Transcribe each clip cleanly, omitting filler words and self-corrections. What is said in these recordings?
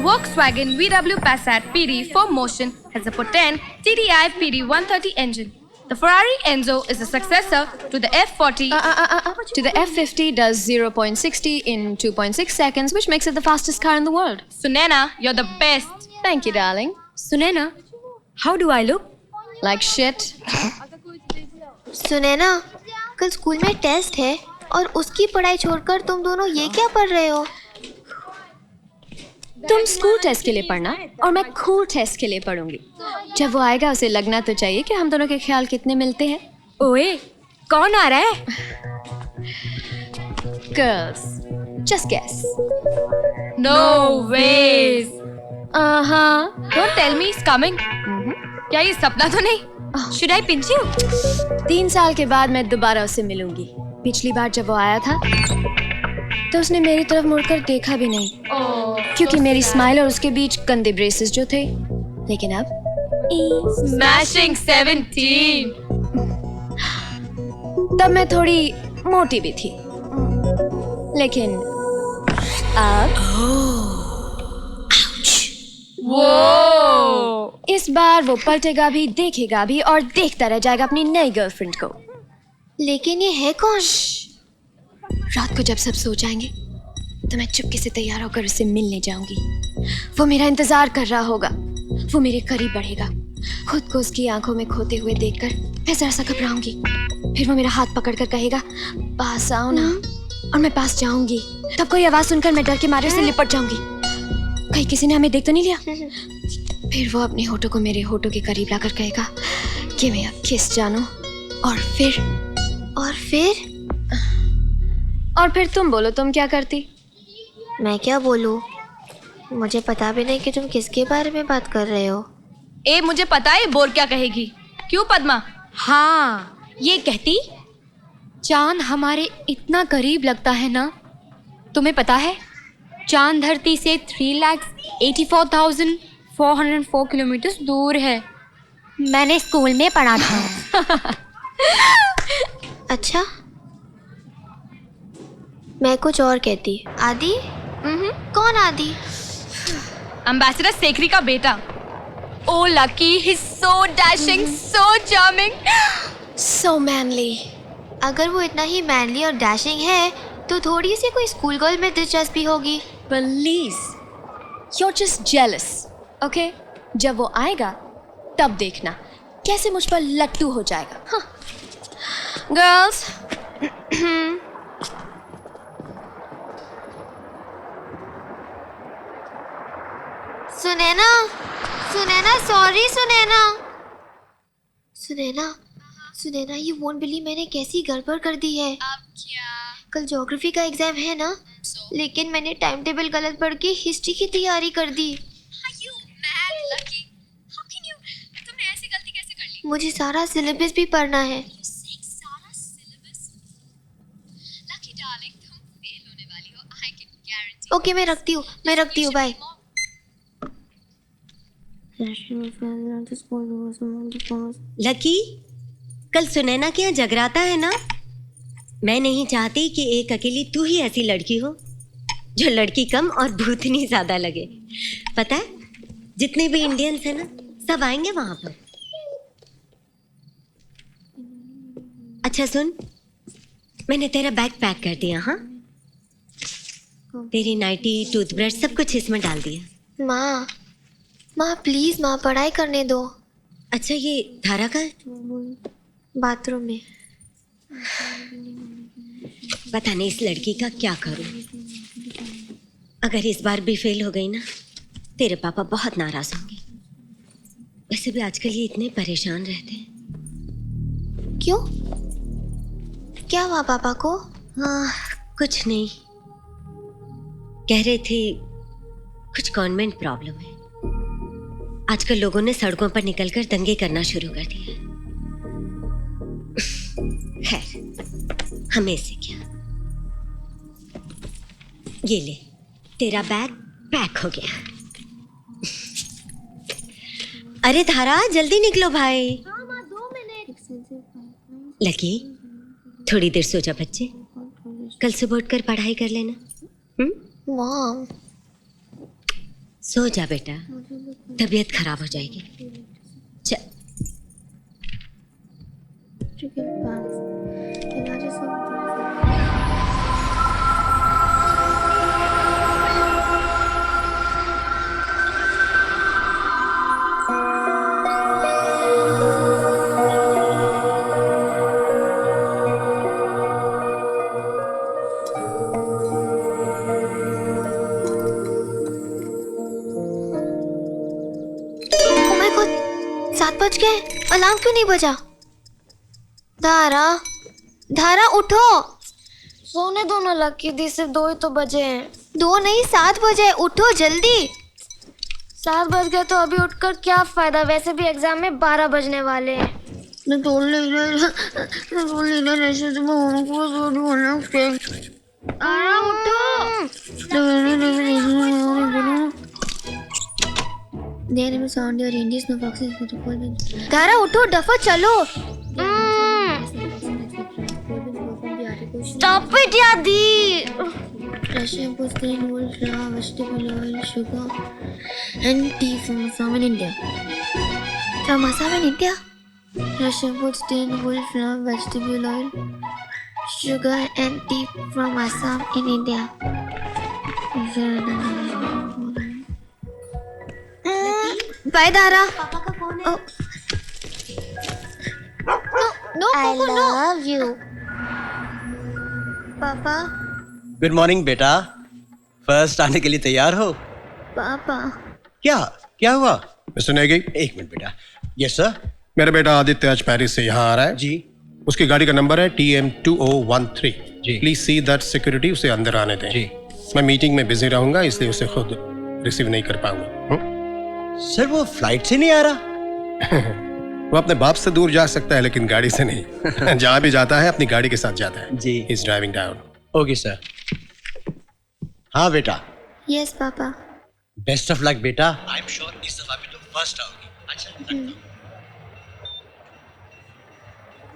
Volkswagen VW Passat PD 4Motion has a potent TDI PD 130 engine. The Ferrari Enzo is the successor to the F40. To the F50 does 0.60 in 2.6 seconds, which makes it the fastest car in the world. Sunaina, you're the best. Thank you, darling. Sunaina, how do I look? Like shit. Sunaina, कल school में test है और उसकी पढ़ाई छोड़कर तुम दोनों ये क्या पढ़ रहे हो? तुम स्कूल टेस्ट के लिए पढ़ना और मैं कूल टेस्ट के लिए पढ़ूंगी. जब वो आएगा उसे लगना तो चाहिए कि हम दोनों के ख्याल कितने मिलते हैं. ओए, कौन आ रहा है? Girls, just guess. No ways. Uh-huh. Don't tell me he's coming. क्या ये सपना तो नहीं? Should I pinch you? 3 साल के बाद मैं दोबारा उससे मिलूंगी. पिछली बार जब वो आया था तो उसने मेरी तरफ मुड़कर देखा भी नहीं, क्योंकि मेरी स्माइल और उसके बीच गंदे ब्रेसेस जो थे. लेकिन अब Smashing 17. तब मैं थोड़ी मोटी भी थी, लेकिन अब वो इस बार वो पलटेगा भी, देखेगा भी और देखता रह जाएगा अपनी नई गर्लफ्रेंड को. लेकिन ये है कौन? रात को जब सब सो जाएंगे तो मैं चुपके से तैयार होकर उससे मिलने जाऊंगी. वो मेरा इंतजार कर रहा होगा, वो मेरे करीब बढ़ेगा. खुद को उसकी आंखों में खोते हुए देखकर मैं जरा सा घबराऊंगी. फिर वो मेरा हाथ पकड़कर कहेगा, पास आओ ना, और मैं पास जाऊंगी. तब कोई आवाज सुनकर मैं डर के मारे उससे लिपट जाऊंगी. कहीं किसी ने हमें देख तो नहीं लिया. फिर वो अपने होठों को मेरे होठों के करीब लाकर कहेगा कि मैं अब किस जानूं. और फिर तुम बोलो, तुम क्या करती? मैं क्या बोलूं? मुझे पता भी नहीं कि तुम किसके बारे में बात कर रहे हो. ए मुझे पता है बोर क्या कहेगी. क्यों पद्मा? हाँ, ये कहती चांद हमारे इतना करीब लगता है ना. तुम्हें पता है चांद धरती से 3,84,404 किलोमीटर दूर है. मैंने स्कूल में पढ़ा था. अच्छा, मैं कुछ और कहती. आदि? कौन आदि? एम्बेसडर सेखरी का बेटा. Oh lucky, he's so dashing, so charming, So manly. अगर वो इतना ही मैनली और डैशिंग है तो थोड़ी सी कोई स्कूल गर्ल में दिलचस्पी होगी. Please, you're just jealous, okay? जब वो आएगा तब देखना कैसे मुझ पर लट्टू हो जाएगा. हाँ. Girls. Sunaina, sorry Sunaina, you won't believe मैंने कैसी गड़बड़ कर दी है. अब क्या? कल ज्योग्राफी का एग्जाम है ना, लेकिन मैंने टाइम टेबल गलत पढ़ के हिस्ट्री की तैयारी कर दी. तुमने ऐसी गलती कैसे कर ली? मुझे सारा सिलेबस भी पढ़ना है. सारा सिलेबस? लकी डार्लिंग, तुम फेल होने वाली हो. I can guarantee. ओके, मैं रखती हूँ, बाय. लकी, कल सुनैना के यहाँ जगराता है ना. मैं नहीं चाहती कि एक अकेली तू ही ऐसी लड़की हो जो लड़की कम और भूतनी ज्यादा लगे. पता है, जितने भी इंडियंस हैं ना, सब आएंगे वहां पर. अच्छा सुन, मैंने तेरा बैग पैक कर दिया. हाँ, तेरी नाइटी, टूथब्रश सब कुछ इसमें डाल दिया. माँ प्लीज माँ, पढ़ाई करने दो. अच्छा, ये धारा का बाथरूम में. पता नहीं इस लड़की का क्या करूं. अगर इस बार भी फेल हो गई ना, तेरे पापा बहुत नाराज होंगे. वैसे भी आजकल ये इतने परेशान रहते हैं. क्यों? क्या हुआ पापा को? हाँ, कुछ नहीं. कह रहे थे कुछ गवर्नमेंट प्रॉब्लम है. आजकल लोगों ने सड़कों पर निकलकर दंगे करना शुरू कर दिए. खैर, हमें से क्या. ये ले, तेरा बैग पैक हो गया. अरे धारा, जल्दी निकलो भाई. 2 मिनट. लकी, थोड़ी देर सो जा बच्चे. कल सुबह उठकर पढ़ाई कर लेना. मॉम, सो जा बेटा, तबीयत खराब हो जाएगी। चल। Oh my God, 7 बज गए। अलार्म क्यों नहीं बजा? धारा, धारा उठो। सोने दो ना लकी दी, सिर्फ 2 ही तो बजे हैं। 2 नहीं 7 बजे, उठो जल्दी। 7 बज गए तो अभी उठकर क्या फायदा, वैसे भी एग्जाम में 12 बजने वाले हैं। धारा उठो, डफा चलो। Stop it यादी। Russia was the whole flour, vegetable oil, sugar, and tea from Assam in India. From Assam in India? Russia was the whole flour, vegetable oil, sugar, and tea from Assam in India. By Dhara. No, I Coco, no. love you. पापा, good morning बेटा। First आने के लिए तैयार हो? पापा, क्या हुआ? मिस्टर नेगी, एक मिनट बेटा। Yes sir. मेरा बेटा आदित्य आज पेरिस से यहाँ आ रहा है जी। उसकी गाड़ी का नंबर है TM2013। जी। प्लीज सी दैट सिक्योरिटी उसे अंदर आने दें। जी। मैं मीटिंग में बिजी रहूंगा, इसलिए उसे खुद रिसीव नहीं कर पाऊंगा। सर वो फ्लाइट से नहीं आ रहा? वो अपने बाप से दूर जा सकता है लेकिन गाड़ी से नहीं। जहाँ भी जाता है अपनी गाड़ी के साथ जाता है। जी। Is driving down. Okay sir. हाँ बेटा, yes पापा. बेस्ट ऑफ लक बेटा। आई एम श्योर इस दफा भी तुम फर्स्ट आओगी। अच्छा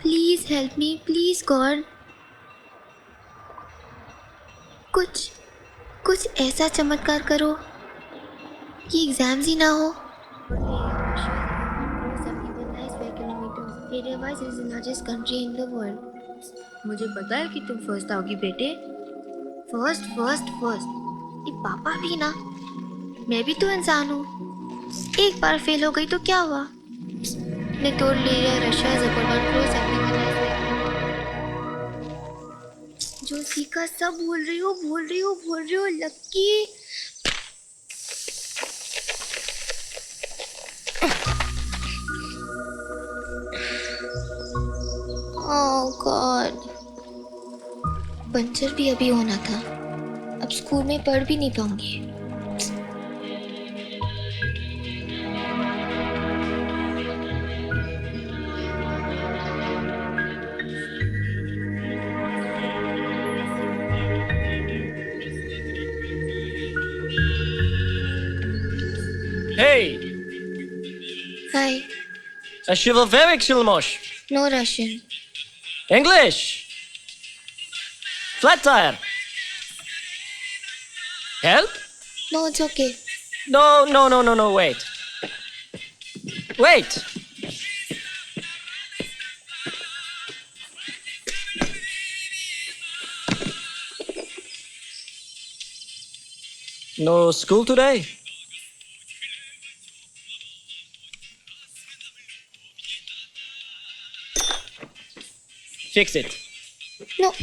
Please help me, please God. कुछ ऐसा चमत्कार करो कि एग्जाम्स ही ना हो। मुझे पता है कि तुम फर्स्ट आओगी बेटे। फर्स्ट ये पापा भी ना, मैं भी तो इंसान हूँ। एक बार फेल हो गई तो क्या हुआ? मैं तोड़ लिया रशिया जो सीखा सब भूल रही हो लक्की। ओह गॉड, पंचर भी अभी होना था। अब स्कूल में पढ़ भी नहीं पाऊंगी। Hey, Hi, Shivoverik Shilmosh. no Russian. English. Flat tire. Help? No, it's okay. No, wait. Wait. No school today? Fix it. No.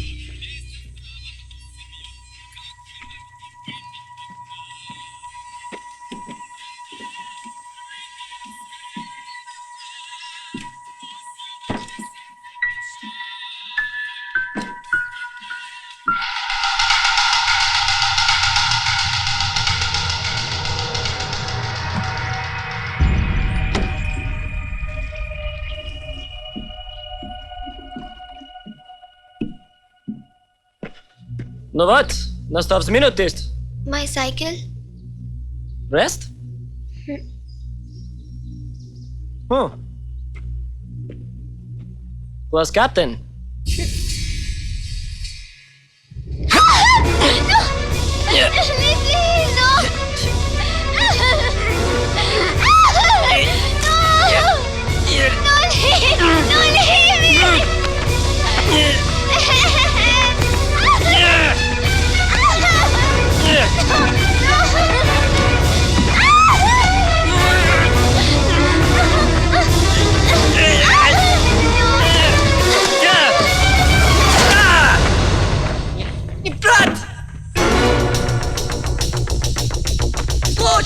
No what? Настав minute test. My cycle? Rest? Class captain. Please, no.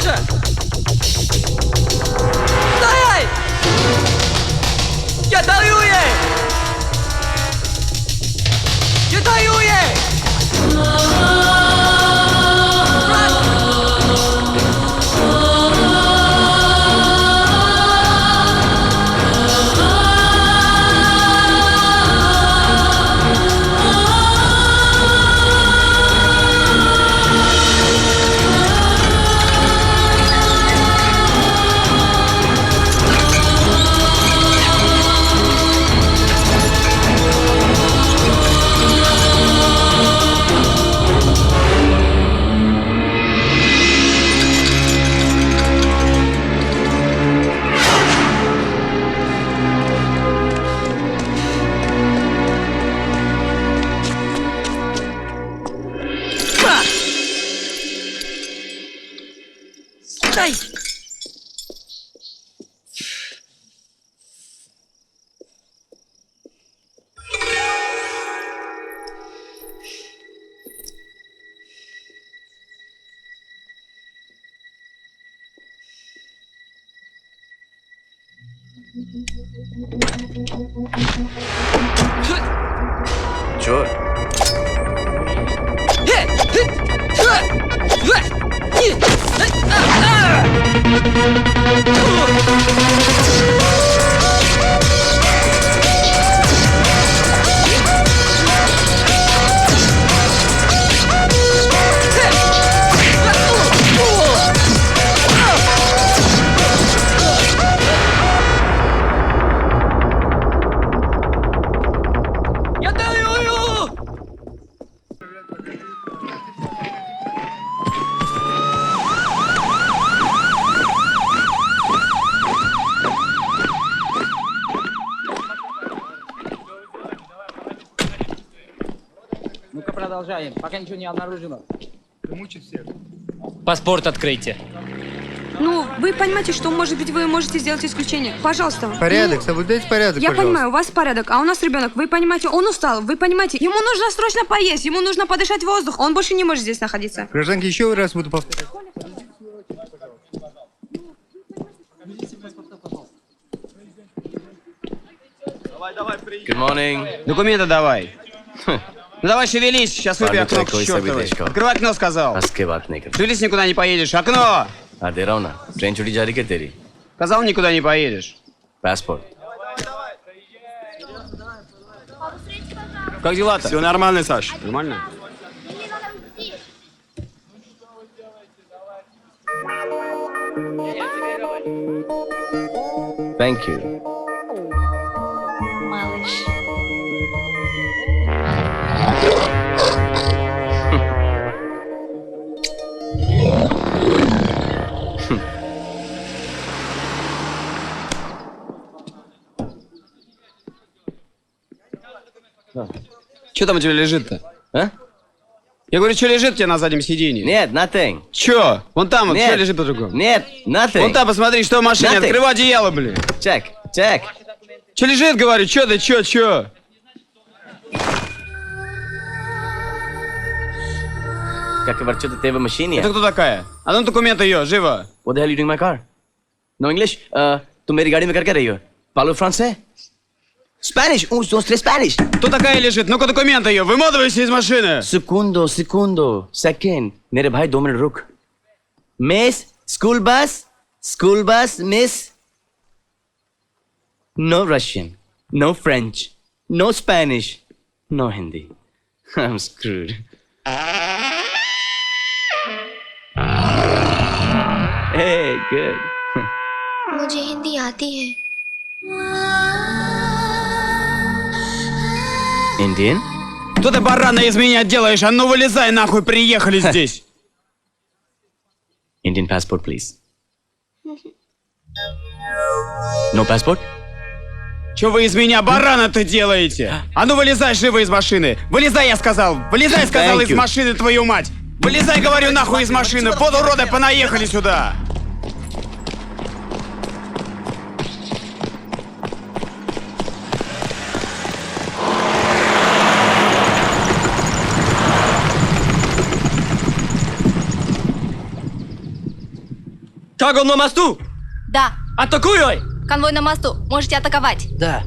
Дальше! Стоять! Я даю ей! Я даю ей! Стой! Sure. Я даю ей! Ну-ка продолжаем, пока ничего не обнаружено. Паспорт откройте. Ну, вы понимаете, что, может быть, вы можете сделать исключение. Пожалуйста. Порядок, соблюдайте порядок, Я пожалуйста. понимаю, у вас порядок, а у нас ребенок. Вы понимаете, он устал, вы понимаете, ему нужно срочно поесть, ему нужно подышать воздух, он больше не может здесь находиться. Гражданки, еще раз буду повторять. Good morning. Документы давай. Ну давай шевелись, сейчас выбью окно к чертовой. Открывай окно, сказал. हंस के बात नहीं करते Шевелись, никуда не поедешь. Окно! हाँ दे रहा हूँ ना train छुट्टी जा रही है तेरी Сказал, никуда не поедешь. Passport Как дела-то? Все нормально, Саш. Нормально? Thank you Что там у тебя лежит-то? А? Я говорю, что лежит у тебя на заднем сиденье? Нет, nothing. Че? Вон там вот, Нет. что лежит по-другому? Нет, nothing. Вон там посмотри, что в машине. Nothing. Открывай одеяло, блин. Check, check. Че лежит, говорю, че ты, че? Как वर्चो तेरे मशीन Это है кто такая? А ну документы ее, живо. What the hell you doing my car? No English? तुम मेरी गाड़ी में कर क्या रही हो? Palo francés? Spanish? Un, dos, tres Spanish. Кто такая лежит? Ну-ка документы ее, выматывайся из машины. Segundo. Second. मेरे भाई 2 मिनट रुक. Miss, school bus, miss. No Russian, no French, no Spanish, no Hindi. I'm screwed. Hey, good. मुझे हिंदी आती है। Indian? Что ты, барана, из меня делаешь? А ну вылезай нахуй, приехали здесь. Indian passport, please. No passport? Че вы из меня барана-то делаете? А ну вылезай живо из машины. Вылезай, я сказал. Вылезай, сказал, Thank из you. машины, твою мать. Вылезай, говорю, нахуй из машины. Вот уроды, понаехали сюда. Как он на мосту? Да, Атакуй! конвой на мосту. Можете атаковать. Да.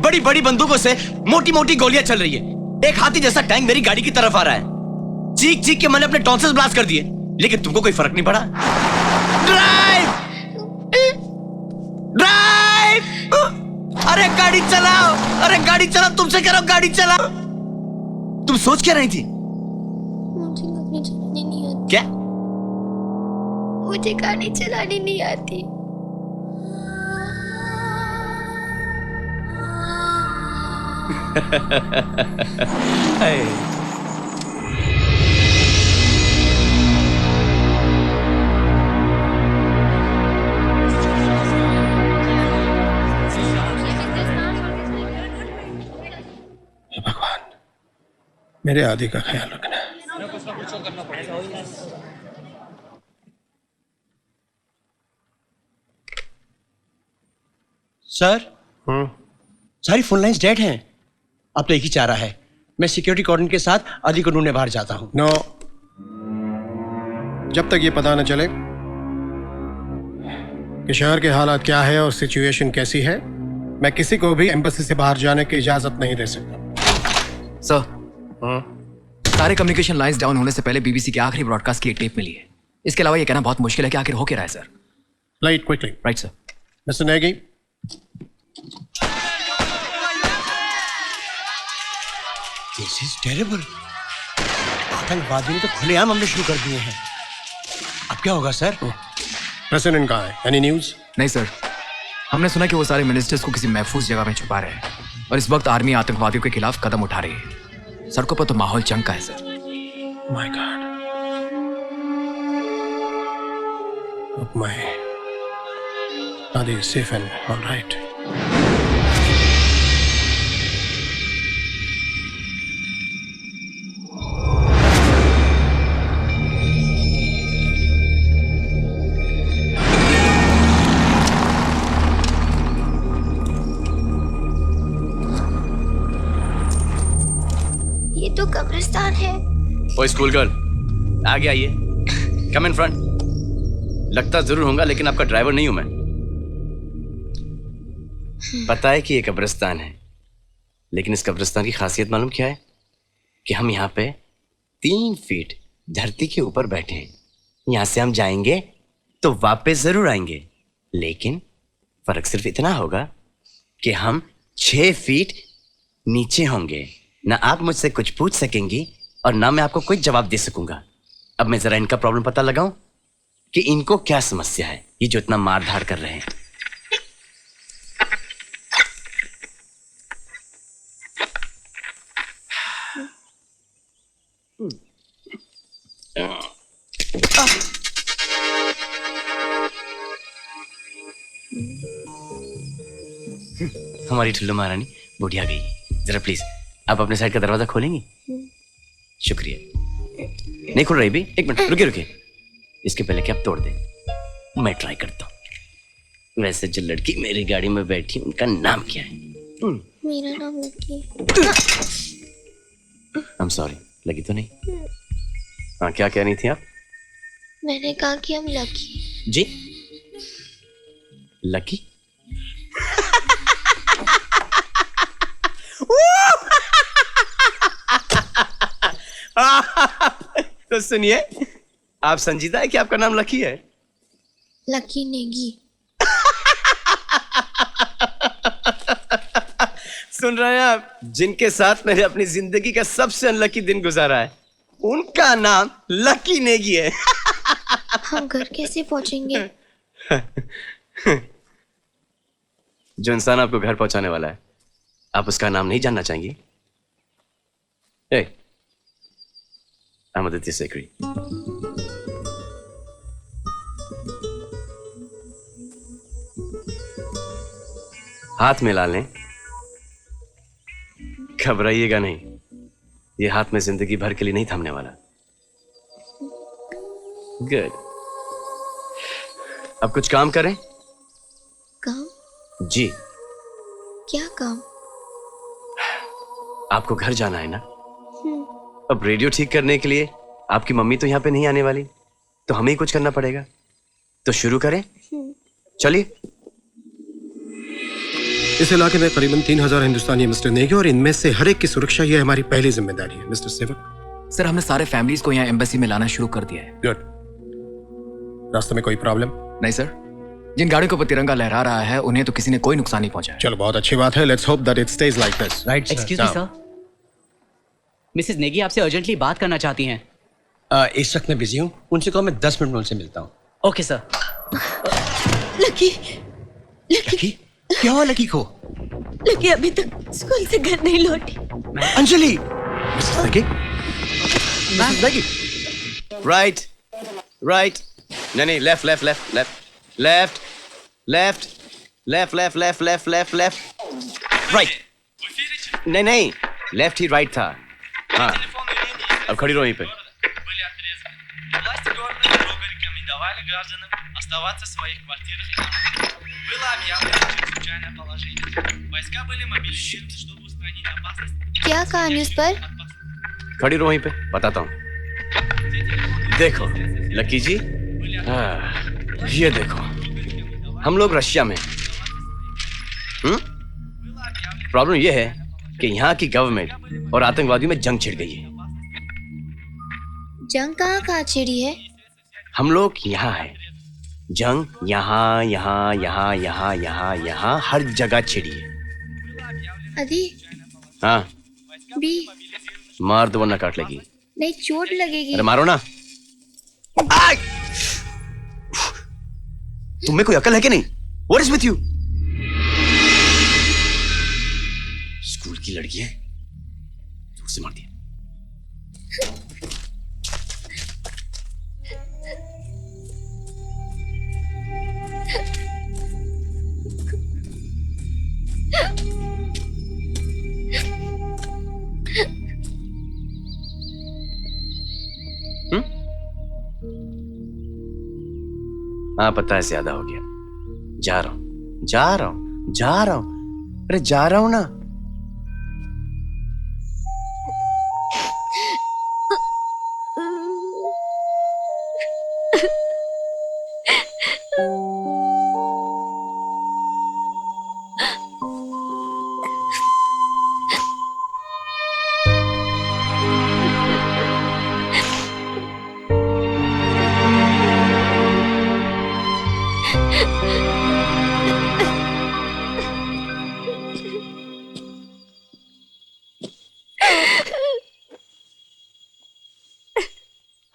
बड़ी बड़ी बंदूकों से मोटी मोटी गोलियां चल रही है। एक हाथी जैसा टैंक मेरी गाड़ी की तरफ आ रहा है। चीख चीख के मैंने अपने टॉन्सिल्स ब्लास्ट कर दिए, लेकिन तुमको कोई फर्क नहीं पड़ा। ड्राइव ड्राइव, अरे गाड़ी चलाओ, अरे गाड़ी चलाओ, तुमसे कह रहा हूं गाड़ी चलाओ। तुम सोच क्या रही थी? मुझे गाड़ी चलानी नहीं आती। क्या? मुझे गाड़ी चलानी नहीं आती। भगवान, मेरे आदि का ख्याल रखना। सर, सारी फोन लाइंस डेड हैं। अब तो एक ही चारा है, मैं सिक्योरिटी कॉर्डन के साथ आदि को ढूंढने बाहर जाता हूं। नो, जब तक ये पता न चले कि शहर के हालात क्या है और सिचुएशन कैसी है, मैं किसी को भी एम्बेसी से बाहर जाने की इजाजत नहीं दे सकता। सर, सारे कम्युनिकेशन लाइंस डाउन होने से पहले बीबीसी की आखिरी ब्रॉडकास्ट की एक टेप मिली है। इसके अलावा ये कहना बहुत मुश्किल है कि आखिर हो क्या रहा है sir. Light quickly. Right sir. Mister Negi, this is terrible. आतंकवादियों ने तो खुलेआम हमले शुरू कर दिए हैं। अब क्या होगा सर? प्रेसिडेंट कहाँ है? Any news? नहीं सर, हमने सुना कि वो सारे मिनिस्टर्स को किसी महफूज जगह में छुपा रहे हैं और इस वक्त आर्मी आतंकवादियों के खिलाफ कदम उठा रही है। सड़कों पर तो माहौल जंग का है सर। माय गॉड, अब मैं आदि इज सेफ एंड ऑलराइट। ये तो कब्रिस्तान है। ओए स्कूल गर्ल, आगे आइए। कम इन फ्रंट। लगता जरूर होगा लेकिन आपका ड्राइवर नहीं हूं मैं। पता है कि ये कब्रिस्तान है, लेकिन इस कब्रिस्तान की खासियत मालूम क्या है? कि हम यहाँ पे 3 फीट धरती के ऊपर बैठे हैं। यहाँ से हम जाएंगे तो वापस जरूर आएंगे, लेकिन फर्क सिर्फ इतना होगा कि हम 6 फीट नीचे होंगे। ना आप मुझसे कुछ पूछ सकेंगी और ना मैं आपको कोई जवाब दे सकूंगा। अब मैं जरा इनका प्रॉब्लम पता लगाऊं कि इनको क्या समस्या है, ये जो इतना मार धाड़ कर रहे हैं। हमारी ठुल्लू महारानी बुढ़िया गई। जरा प्लीज आप अपने साइड का दरवाजा खोलेंगी? शुक्रिया। नहीं खुल रही भी? एक मिनट रुकिए रुकिए। इसके पहले कि आप तोड़ दें, मैं ट्राई करता हूँ। वैसे जो लड़की मेरी गाड़ी में बैठी उनका नाम क्या है? मेरा नाम लकी। I'm sorry, लगी तो नहीं? हाँ, क्या कह रही थी आप? मैंने कहा कि हम लकी। जी लकी? तो सुनिए, आप संजीदा है कि आपका नाम लकी है? लकी नेगी। सुन रहे हैं आप? जिनके साथ मैंने अपनी जिंदगी का सबसे अनलकी दिन गुजारा है, उनका नाम लकी नेगी है। हम घर कैसे पहुंचेंगे? जो इंसान आपको घर पहुंचाने वाला है, आप उसका नाम नहीं जानना चाहेंगी? Hey, I'm Aditya Sekri. हाथ मिला लें, घबराइएगा नहीं। ये हाथ में जिंदगी भर के लिए नहीं थमने वाला। गुड। अब कुछ काम करें? काम? जी। क्या काम? आपको घर जाना है ना? अब रेडियो ठीक करने के लिए आपकी मम्मी तो यहाँ पे नहीं आने वाली, तो हमें ही कुछ करना पड़ेगा। तो शुरू करें? चलिए। इस इलाके में करीबन 3000 हिंदुस्तानी मिस्टर नेगी, और इनमें से हर एक की सुरक्षा ये हमारी पहली जिम्मेदारी है। मिस्टर सेवक। सर, हमने सारे फैमिलीज को यहाँ एम्बेसी में लाना शुरू कर दिया है। गुड। रास्ते में कोई प्रॉब्लम? नहीं सर, जिन गाड़ियों को तिरंगा लहरा रहा है उन्हें तो किसी ने कोई नुकसान नहीं पहुंचाया। चलो बहुत अच्छी बात है। Let's hope that it stage like this. Right. Excuse me sir, Mrs Negi आपसे अर्जेंटली बात करना चाहती हैं। इस वक्त मैं बिजी हूँ, उनसे कहो मैं 10 मिनट में उनसे मिलता हूँ। Okay sir. लकी, लकी क्या हुआ लकी को? लकी अभी तक स्कूल से घर नहीं लौटी। Anjali, Mrs Negi, Mrs Negi. Right right, नहीं left left left left left left left left left left left left right. नहीं लेफ्ट ही राइट था। हाँ, अब खड़ी रहो यहीं पे। क्या कहा न्यूज़ पर? खड़ी रहो वहीं पे, बताता हूँ। देखो लकी जी, ये देखो हम लोग रशिया में। प्रॉब्लम ये है कि यहाँ की गवर्नमेंट और आतंकवादियों में जंग छिड़ गई है। जंग कहाँ छिड़ी है? हम लोग यहाँ है। जंग यहाँ यहाँ यहाँ यहाँ यहाँ यहाँ हर जगह छिड़ी है। अभी? हाँ। भी? मार दो वरना काट लेगी। नहीं, चोट लगेगी। अरे मारो ना। तुम्हें कोई अकल है कि नहीं? What is with you? School की लड़की है, जोर से मार दिया। हाँ पता है ज्यादा हो गया। जा रहा हूं जा रहा हूं जा रहा हूं, अरे जा रहा हूं ना।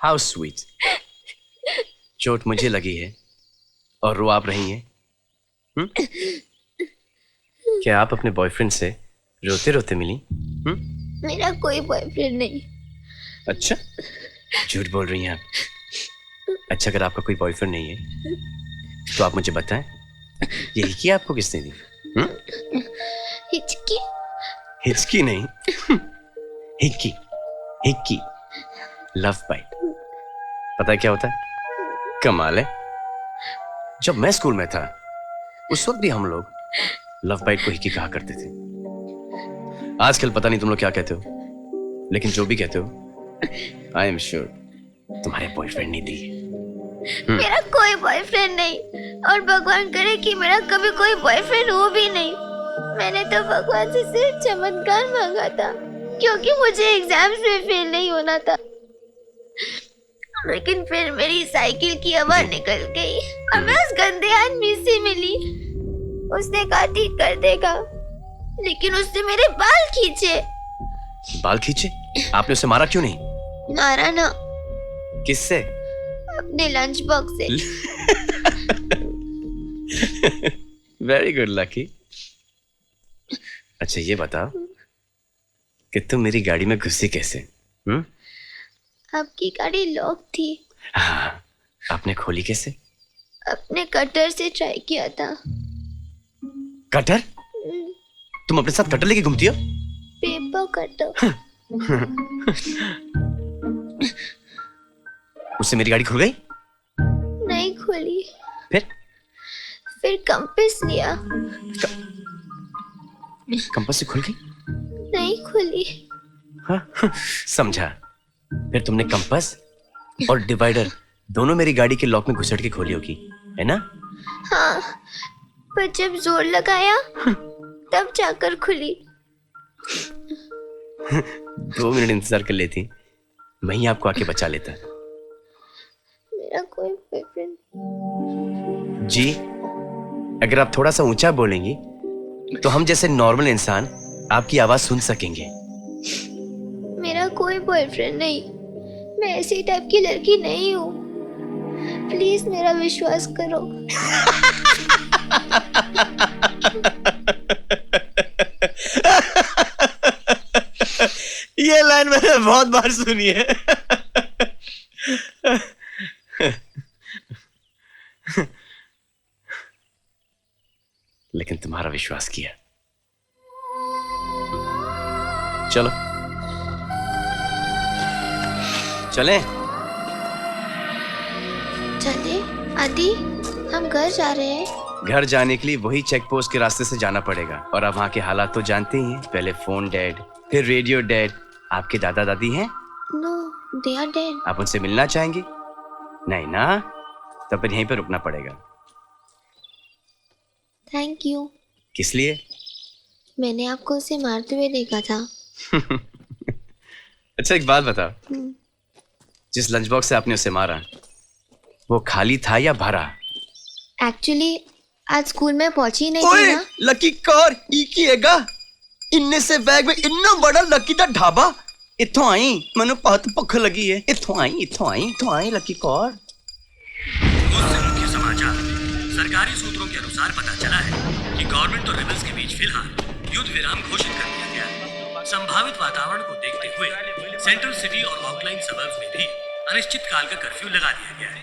How sweet. चोट मुझे लगी है और रो आप रही हैं। क्या आप अपने बॉयफ्रेंड से रोते रोते मिली? मेरा कोई बॉयफ्रेंड नहीं। अच्छा, झूठ बोल रही हैं आप। अच्छा, अगर आपका कोई बॉयफ्रेंड नहीं है तो आप मुझे बताएं, ये हिचकी आपको किसने दी? हिचकी? हिचकी नहीं, हिक्की, हिक्की, लव बाइट। पता है क्या होता है? कमाल है। जब मैं स्कूल में था उस वक्त भी हम लोग लव बाइट को हिक्की कहा करते थे। आजकल पता नहीं तुम लोग क्या कहते हो, लेकिन जो भी कहते हो आई एम श्योर तुम्हारे बॉयफ्रेंड नहीं दी। मेरा कोई बॉयफ्रेंड नहीं, और भगवान करे कि मेरा कभी कोई बॉयफ्रेंड हो भी नहीं। मैंने तो भगवान से सिर्फ चमत्कार मांगा था, क्योंकि मुझे एग्जाम्स में फेल नहीं होना था। लेकिन फिर मेरी साइकिल की हवा निकल गई और मैं उस गंदे आदमी से मिली। उसने कहा ठीक कर देगा, लेकिन उसने मेरे बाल खींचे। बाल खींचे? आपने उसे मारा क्यों नहीं? मारा ना। किससे? अपने लंच बॉक्स से। Very good lucky. अच्छा ये बताओ कि तुम मेरी गाड़ी में घुसी कैसे? आपकी गाड़ी लॉक थी। हाँ, आपने खोली कैसे? अपने कटर से ट्राई किया था। कटर? तुम अपने साथ कटर लेके घूमती हो? Paper cutter. उससे मेरी गाड़ी खुल गई? नहीं खुली। फिर कंपास लिया। कंपास से खुल गई? नहीं खुली। हाँ, समझा। फिर तुमने कंपास और डिवाइडर दोनों मेरी गाड़ी के लॉक में घुसड़ के खोली होगी, है ना? हाँ, पर जब जोर लगाया तब जाकर खुली। 2 मिनट इंतजार कर लेती, वहीं आपको आके बचा लेता। मेरा कोई बॉयफ्रेंड जी, अगर आप थोड़ा सा ऊंचा बोलेंगी तो हम जैसे नॉर्मल इंसान आपकी आवाज सुन सकेंगे। मेरा कोई बॉयफ्रेंड नहीं। मैं ऐसी टाइप की लड़की नहीं हूँ। प्लीज मेरा विश्वास करो। ये लाइन मैंने बहुत बार सुनी है। लेकिन तुम्हारा विश्वास किया। चलो चले। चले आदि, हम घर जा रहे हैं। घर जाने के लिए वही चेक पोस्ट के रास्ते से जाना पड़ेगा, और अब वहाँ के हालात तो जानते ही हैं। पहले फोन डेड, फिर रेडियो डेड। आपके दादा दादी हैं? No, they are dead. आप उनसे मिलना चाहेंगे? नहीं ना, तो फिर यहीं पे रुकना पड़ेगा। Thank you. किस लिए? मैंने आपको उसे मारते हुए देखा था। अच्छा एक बात बताओ, जिस लंच बॉक्स से आपने उसे मारा वो खाली था या भरा? एक्चुअली आज स्कूल में पहुंची नहीं थी ना। लकी कौर ई की हैगा इन्ने से बैग में इतना बड़ा लकी दा ढाबा। इथों आई, मैंने बहुत भुख लगी है। इथों आई लकी कौर। मुख्य समाचार। सरकारी सूत्रों के अनुसार पता चला है कि गवर्नमेंट और रिबल्स के बीच फिलहाल युद्ध विराम घोषित कर दिया गया है। संभावित वातावरण को देखते हुए सेंट्रल सिटी और आउटलाइन सबर्ब्स में भी अनिश्चित काल का कर्फ्यू लगा दिया गया है।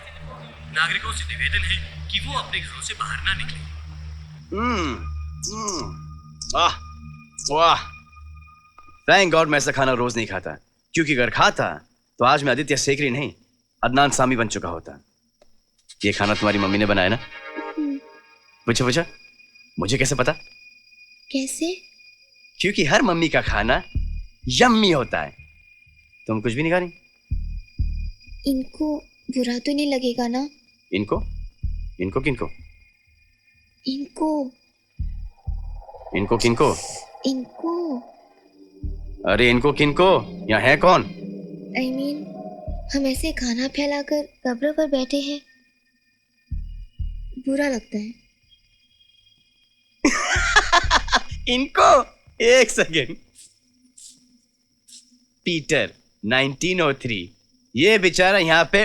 नागरिकों से निवेदन है कि वो अपने घरों से बाहर ना निकलें। वाह, थैंक गॉड मैं ऐसा खाना रोज नहीं खाता, क्योंकि अगर खाता तो आज मैं आदित्य सेकरी नहीं अदनान सामी बन चुका होता। ये खाना तुम्हारी मम्मी ने बनाया ना? पूछा मुझे कैसे पता? कैसे? क्योंकि हर मम्मी का खाना यम्मी होता है। तुम कुछ भी नहीं खा रही? इनको बुरा तो नहीं लगेगा ना? इनको किनको? इनको किनको? इनको। अरे इनको किनको? यहाँ है कौन? I mean, हम ऐसे खाना फैलाकर कब्र पर बैठे हैं, बुरा लगता है। इनको? एक सेकेंड। पीटर 1903, ये बेचारा यहाँ पे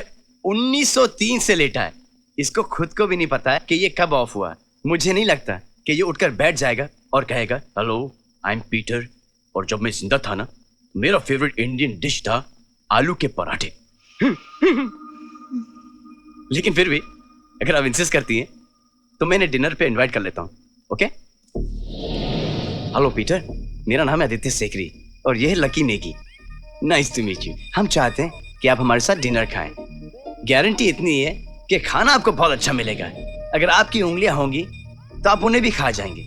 1903 से लेटा है। इसको खुद को भी नहीं पता है कि ये कब ऑफ हुआ। मुझे नहीं लगता कि ये उठकर बैठ जाएगा और कहेगा हेलो आई एम पीटर, और जब मैं जिंदा था ना मेरा फेवरेट इंडियन डिश था आलू के पराठे। लेकिन फिर भी अगर आप इंसिस्ट करती हैं तो मैं इन्हें डिनर पे इनवाइट कर लेता हूँ। ओके? हेलो पीटर, मेरा नाम है आदित्य सेकरी और ये है Lucky Negi. Nice to meet you. हम चाहते हैं कि आप हमारे साथ डिनर खाएं। गारंटी इतनी है कि खाना आपको बहुत अच्छा मिलेगा। अगर आपकी उंगलियां होंगी तो आप उन्हें भी खा जाएंगे,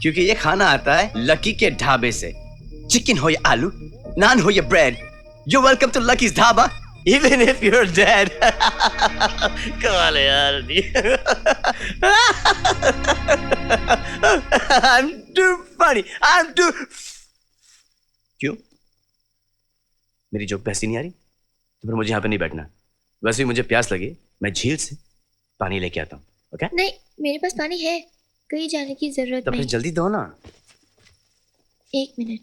क्योंकि ये खाना आता है लकी के ढाबे से। चिकन हो या आलू, नान हो या bread, you welcome to Lucky's dhaba even if you are dead. कमाल है यार। I'm too funny. I'm too... क्यों? मेरी जोक पे हंसी नहीं आ रही? तो फिर मुझे यहाँ पे नहीं बैठना। वैसे भी मुझे प्यास लगी, मैं झील से पानी लेके आता हूँ। ओके? नहीं, मेरे पास पानी है, कहीं जाने की जरूरत तो फिर नहीं। जल्दी दो ना। 1 मिनट।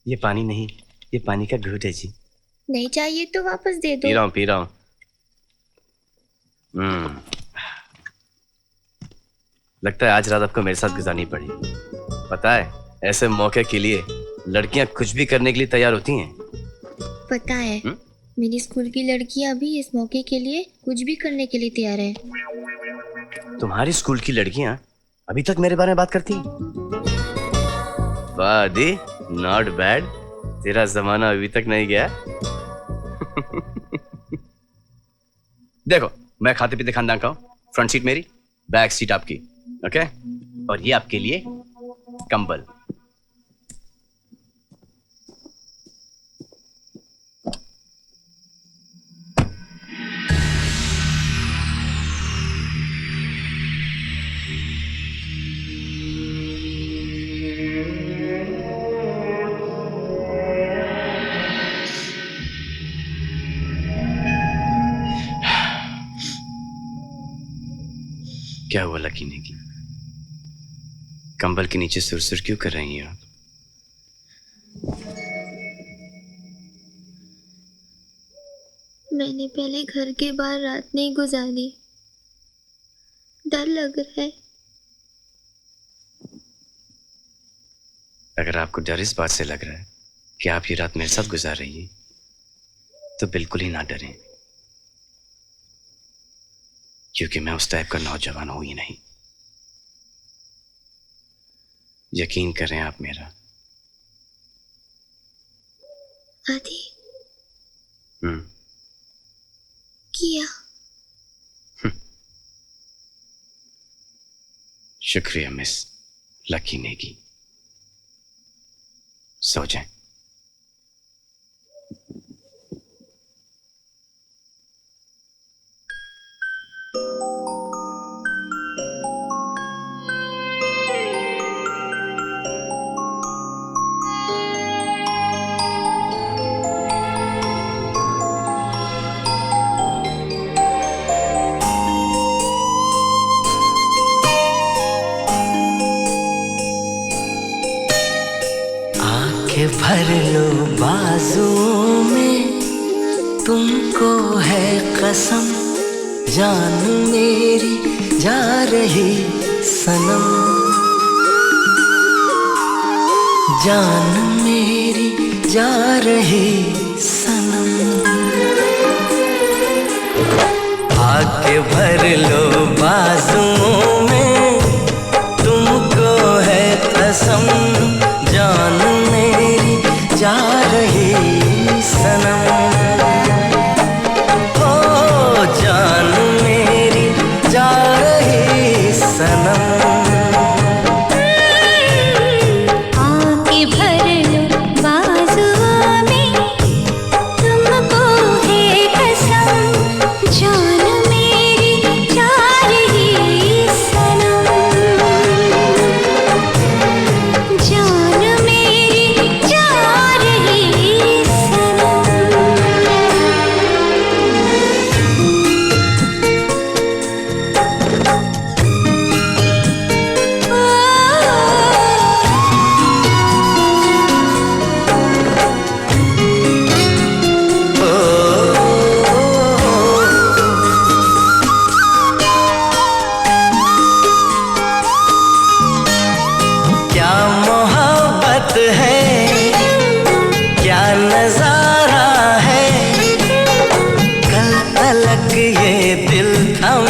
ये पानी नहीं, ये पानी का घूंट है जी। नहीं चाहिए तो वापस दे दो। पी रहा हूँ। लगता है आज रात आपको मेरे साथ गुजारनी पड़ी। पता है ऐसे मौके के लिए लड़कियां कुछ भी करने के लिए तैयार होती हैं। पता है मेरी स्कूल की लड़कियां भी इस मौके के लिए कुछ भी करने के लिए तैयार है। तुम्हारी स्कूल की लड़कियां अभी तक मेरे बारे में बात करती हैं? वाह दी, नॉट बैड। तेरा जमाना अभी तक नहीं गया। देखो मैं खाते पीते खानदान का हूँ। फ्रंट सीट मेरी, बैक सीट आपकी। ओके? और ये आपके लिए कंबल। क्या हुआ लकी नेगी? कंबल के नीचे सुरसुर क्यों कर रही हैं आप? मैंने पहले घर के बाहर रात नहीं गुजारी, डर लग रहा है। अगर आपको डर इस बात से लग रहा है कि आप ये रात मेरे साथ गुजार रही हैं, तो बिल्कुल ही ना डरें, क्योंकि मैं उस टाइप का नौजवान हूं ही नहीं। यकीन करें आप मेरा। आदि किया। शुक्रिया मिस लकी नेगी। सो जाएं। भर लो बाजुओं में, तुमको है कसम, जान मेरी जा रही सनम, जान मेरी जा रही सनम। आके भर लो बाजुओं में, तुमको है कसम, जान मेरी जा रही सनम, ओ जान मेरी जा रही सनम। आके भर लो बाजुओं में, तुमको है कसम, जान मेरी जा रही सनम, जान मेरी जा रही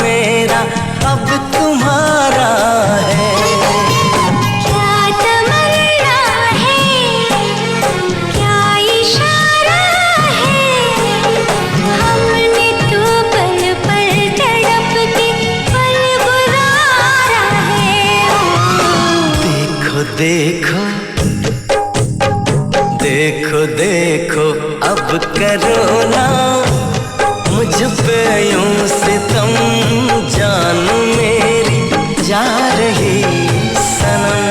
मेरा अब तुम्हारा है। क्या तमन्ना है, क्या इशारा है, हमने तो पल पल तड़प के पल गुजारा है। देखो देखो देखो देखो अब करो ना मुझ पे यूं सितम, जान मेरी जा रही सनम।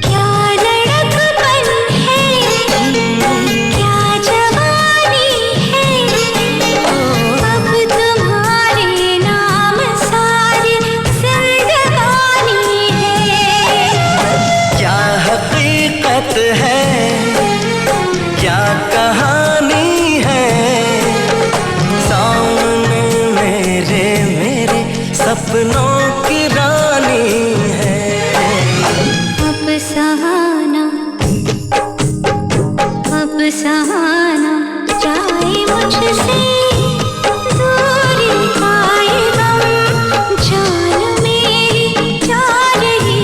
क्या लड़कपन है, क्या जवानी है, अब तुम्हारे नाम सारी जिंदगानी है। क्या हकीकत है, क्या कहानी है, सामने मेरे मेरे सपनों की रानी है। अब सहाना जाए मुझसे दूरी आए गम, जान मेरी जा रही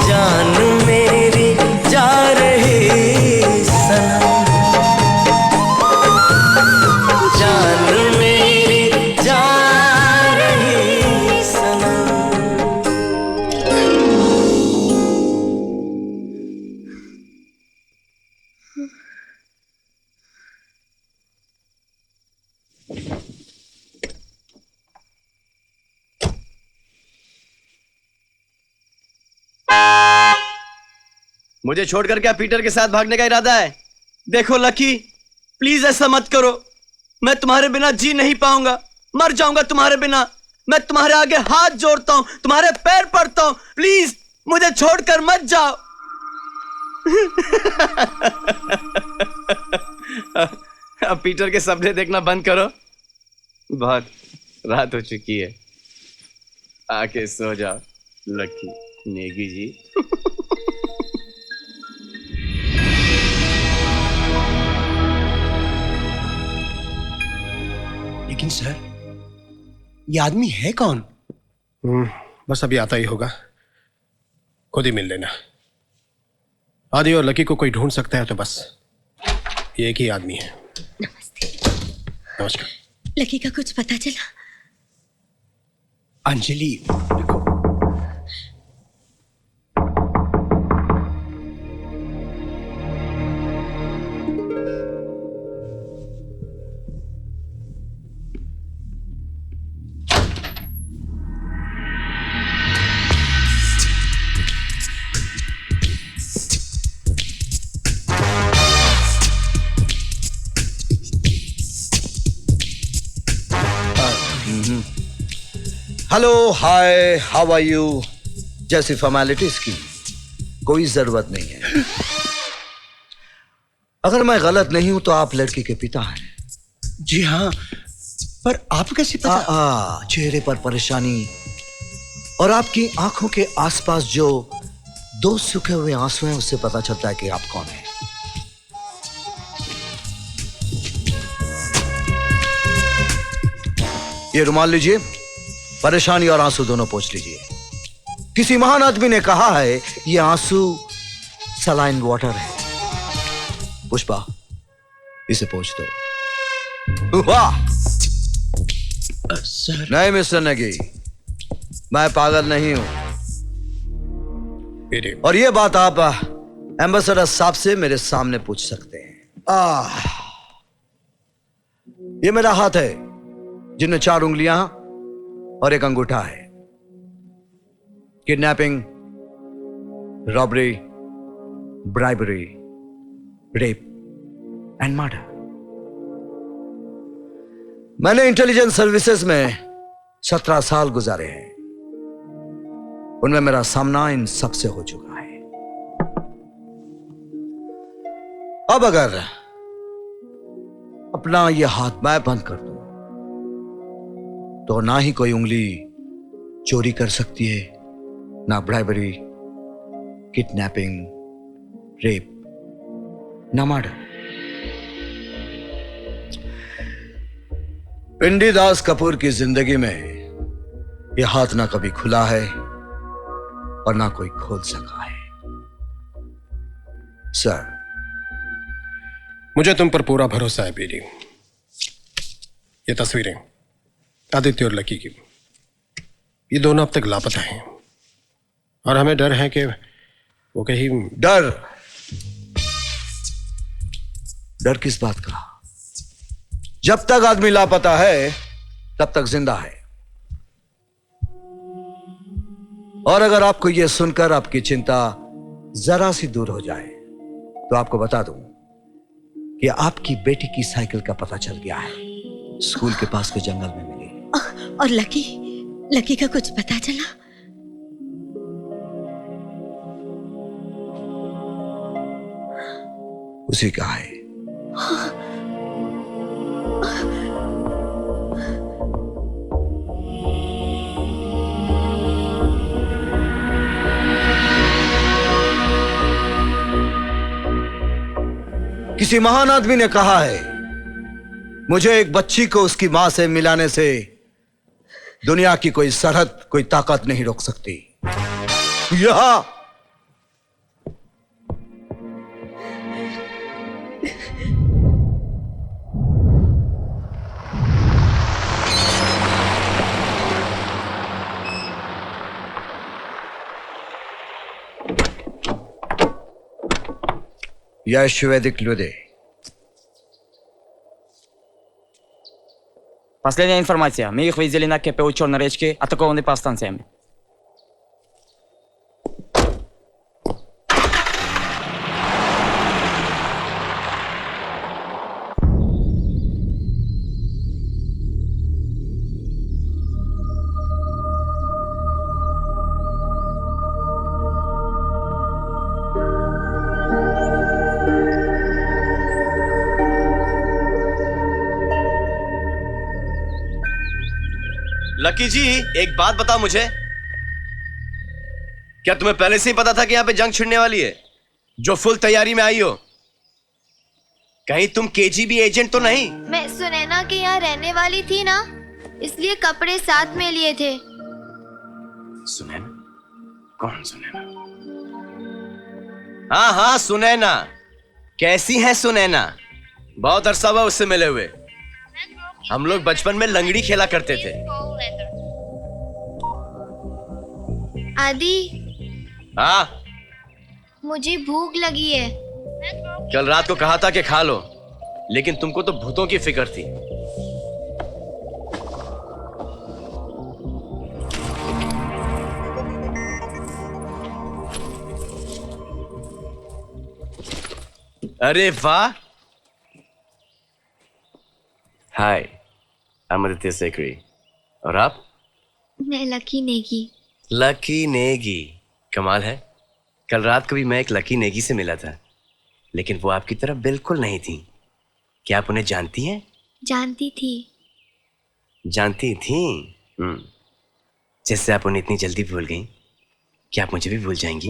जान मेरी जा रही सनम, जान मेरी जा रही सनम। मुझे छोड़कर क्या पीटर के साथ भागने का इरादा है? देखो लकी, प्लीज ऐसा मत करो। मैं तुम्हारे बिना जी नहीं पाऊंगा, मर जाऊंगा तुम्हारे बिना। मैं तुम्हारे आगे हाथ जोड़ता हूं, तुम्हारे पैर पड़ता हूं, प्लीज मुझे छोड़कर मत जाओ। अब पीटर के सपने देखना बंद करो, बहुत रात हो चुकी है। आके सो जाओ लकी नेगी जी। लेकिन सर, ये आदमी है कौन? बस अभी आता ही होगा, खुद ही मिल लेना। आदि और लकी को कोई ढूंढ सकता है तो बस ये एक ही आदमी है। नमस्कार। लकी का कुछ पता चला? अंजलि देखो, hello hi how are you जैसी फॉर्मेलिटीज की कोई जरूरत नहीं है। अगर मैं गलत नहीं हूं तो आप लड़की के पिता हैं। जी हाँ, पर आप कैसे पता? चेहरे पर परेशानी और आपकी आंखों के आसपास जो दो सूखे हुए आंसू हैं उससे पता चलता है कि आप कौन हैं। ये रुमाल लीजिए, परेशानी और आंसू दोनों पोंछ लीजिए। किसी महान आदमी ने कहा है ये आंसू सलाइन वाटर है। पुष्पा, इसे पोंछ दो। वाह! सर। नहीं मिस्टर नेगी, मैं पागल नहीं हूं। और ये बात आप एम्बेसडर साहब से मेरे सामने पूछ सकते हैं। ये मेरा हाथ है जिनमें 4 उंगलियां और 1 अंगूठा है। Kidnapping, robbery, bribery, rape and murder. मैंने इंटेलिजेंस सर्विसेज में 17 साल गुजारे हैं। उनमें मेरा सामना इन सबसे हो चुका है। अब अगर अपना यह हाथ मैं बंद कर दूं तो ना ही कोई उंगली चोरी कर सकती है, ना ब्राइबरी, किडनैपिंग, रेप, ना मर्डर। पिंडी दास कपूर की जिंदगी में यह हाथ ना कभी खुला है और ना कोई खोल सका है। सर, मुझे तुम पर पूरा भरोसा है पीरी। ये तस्वीरें आदित्य और लकी की, ये दोनों अब तक लापता हैं और हमें डर है कि वो कहीं। डर किस बात का? जब तक आदमी लापता है तब तक जिंदा है। और अगर आपको यह सुनकर आपकी चिंता जरा सी दूर हो जाए तो आपको बता दूं कि आपकी बेटी की साइकिल का पता चल गया है, स्कूल के पास के जंगल में मिली। और लकी का कुछ पता चला? उसी का है। किसी महान आदमी ने कहा है, मुझे एक बच्ची को उसकी मां से मिलाने से दुनिया की कोई सरहद, कोई ताकत नहीं रोक सकती। यहां Ящеведик людей. Последняя информация. Мы их видели на КП у Черной речки, атакованы по станциям. लकी जी, एक बात बताओ मुझे, क्या तुम्हें पहले से ही पता था कि यहाँ पे जंग छिड़ने वाली है, जो फुल तैयारी में आई हो? कहीं तुम केजीबी एजेंट तो नहीं? मैं सुनैना के यहाँ रहने वाली थी ना, इसलिए कपड़े साथ में लिए थे। सुनैना? कौन सुनैना? हाँ हाँ, सुनैना। कैसी है सुनैना? बहुत अरसा हुआ उससे मिले हुए। हम लोग बचपन में लंगड़ी खेला करते थे। आदि, हाँ, मुझे भूख लगी है। कल रात को कहा था कि खा लो, लेकिन तुमको तो भूतों की फिक्र थी। अरे वाह। हाय, आई एम आदित्य सेकरी। और आप? मैं लकी नेगी। लकी नेगी? कमाल है। कल रात को भी मैं एक लकी नेगी से मिला था, लेकिन वो आपकी तरह बिल्कुल नहीं थी। क्या आप उन्हें जानती हैं? जानती थी। जानती थी? जैसे आप उन्हें इतनी जल्दी भूल गई, क्या आप मुझे भी भूल जाएंगी?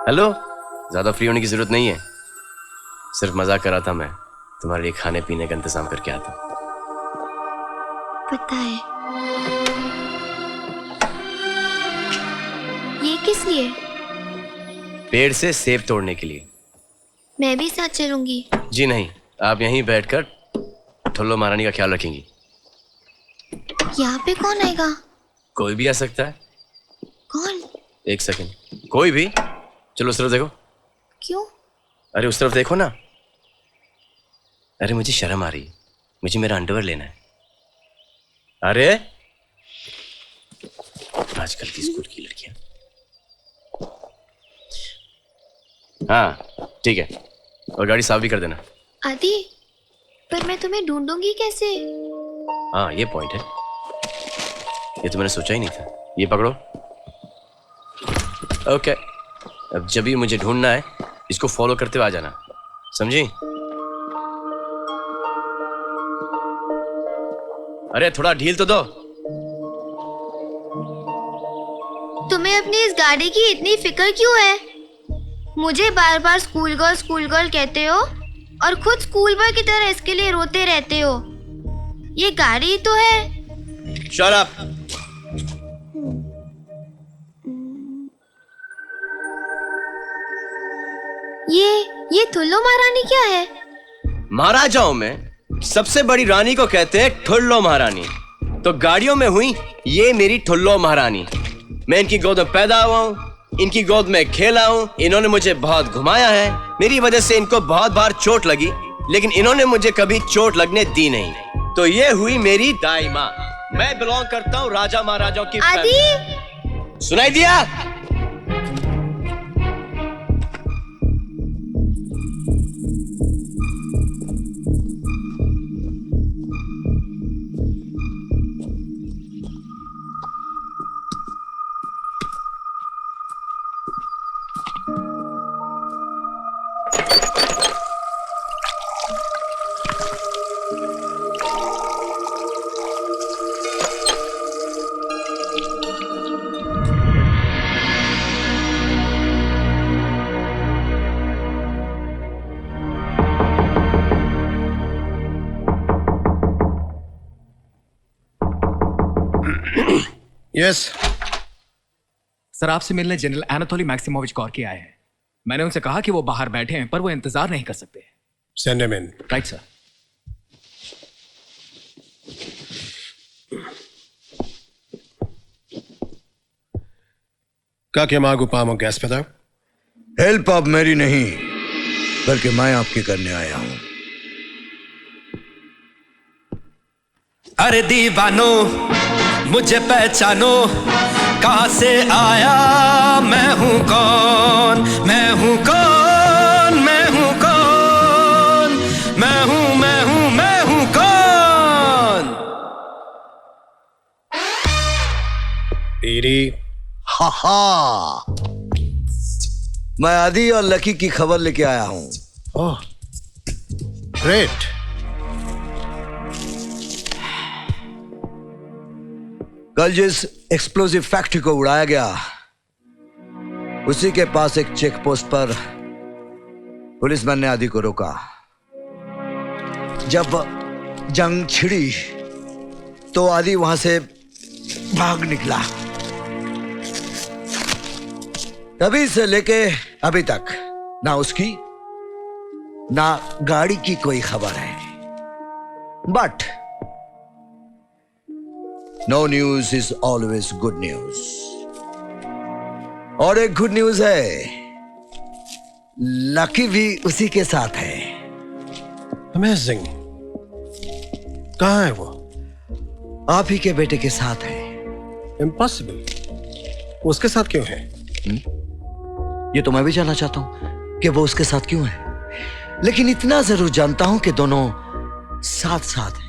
हेलो, ज्यादा फ्री होने की जरूरत नहीं है, सिर्फ मजाक कर रहा था। मैं तुम्हारे लिए खाने पीने का इंतजाम करके आता हूं। पता है। ये किस लिए? पेड़ से सेब तोड़ने के लिए। मैं भी साथ चलूंगी। जी नहीं, आप यहीं बैठकर ठुल्लो महारानी का ख्याल रखेंगी। यहाँ पे कौन आएगा? कोई भी आ सकता है। कौन? एक सेकंड, कोई भी। चलो उस तरफ देखो। क्यों? अरे उस तरफ देखो ना। अरे मुझे शर्म आ रही है, मुझे मेरा अंडरवेयर लेना है। अरे आजकल की स्कूल की लड़कियां। हाँ ठीक है, और गाड़ी साफ भी कर देना। आदि, पर मैं तुम्हें ढूंढूंगी कैसे? हाँ ये पॉइंट है। ये तो मैंने सोचा ही नहीं था। ये पकड़ो। ओके, अब जब भी मुझे ढूंढना है इसको फॉलो करते हुए आ जाना, समझी? अरे थोड़ा ढील तो दो। तुम्हें अपनी इस गाड़ी की इतनी फिक्र क्यों है? मुझे बार बार स्कूल गर्ल कहते हो और खुद स्कूल बॉय की तरह इसके लिए रोते रहते हो। ये गाड़ी तो है। Shut up. ये ठुल्लो महारानी क्या है? महाराजाओं में सबसे बड़ी रानी को कहते हैं ठुल्लो महारानी। तो गाड़ियों में हुई ये मेरी ठुल्लो महारानी। मैं इनकी गोद में पैदा हुआ हूँ, इनकी गोद में खेला हूँ, इन्होंने मुझे बहुत घुमाया है। मेरी वजह से इनको बहुत बार चोट लगी, लेकिन इन्होंने मुझे कभी चोट लगने दी नहीं। तो ये हुई मेरी दाई माँ। मैं बिलोंग करता हूँ राजा महाराजाओं की फैमिली। सुनाई दिया? यस सर, आपसे मिलने जनरल एनाटोली मैक्सिमोविच कॉर्की आए हैं। मैंने उनसे कहा कि वो बाहर बैठे हैं, पर वो इंतजार नहीं कर सकते। Send him in. Right sir. Как я могу помочь, господа? Help अब मेरी नहीं, बल्कि मैं आपकी करने आया हूं। अरे दीवानो मुझे पहचानो, कहां से आया, मैं हूं कौन, मैं हूं कौन, मैं हूं कौन, मैं हूं, मैं हूं, मैं हूं कौन। पीरी। हा हा, मैं आदि और लकी की खबर लेके आया हूं। Oh great. कल जिस एक्सप्लोसिव फैक्ट्री को उड़ाया गया, उसी के पास एक चेक पोस्ट पर पुलिसमैन ने आदि को रोका। जब जंग छिड़ी तो आदि वहां से भाग निकला। तभी से लेके अभी तक ना उसकी ना गाड़ी की कोई खबर है। But no news is always good news. और एक गुड न्यूज है, लकी भी उसी के साथ है। अमेजिंग। कहां है वो? आप ही के बेटे के साथ है। इम्पॉसिबल। उसके साथ क्यों है? ये तो मैं भी जानना चाहता हूं कि वो उसके साथ क्यों है, लेकिन इतना जरूर जानता हूं कि दोनों साथ साथ हैं।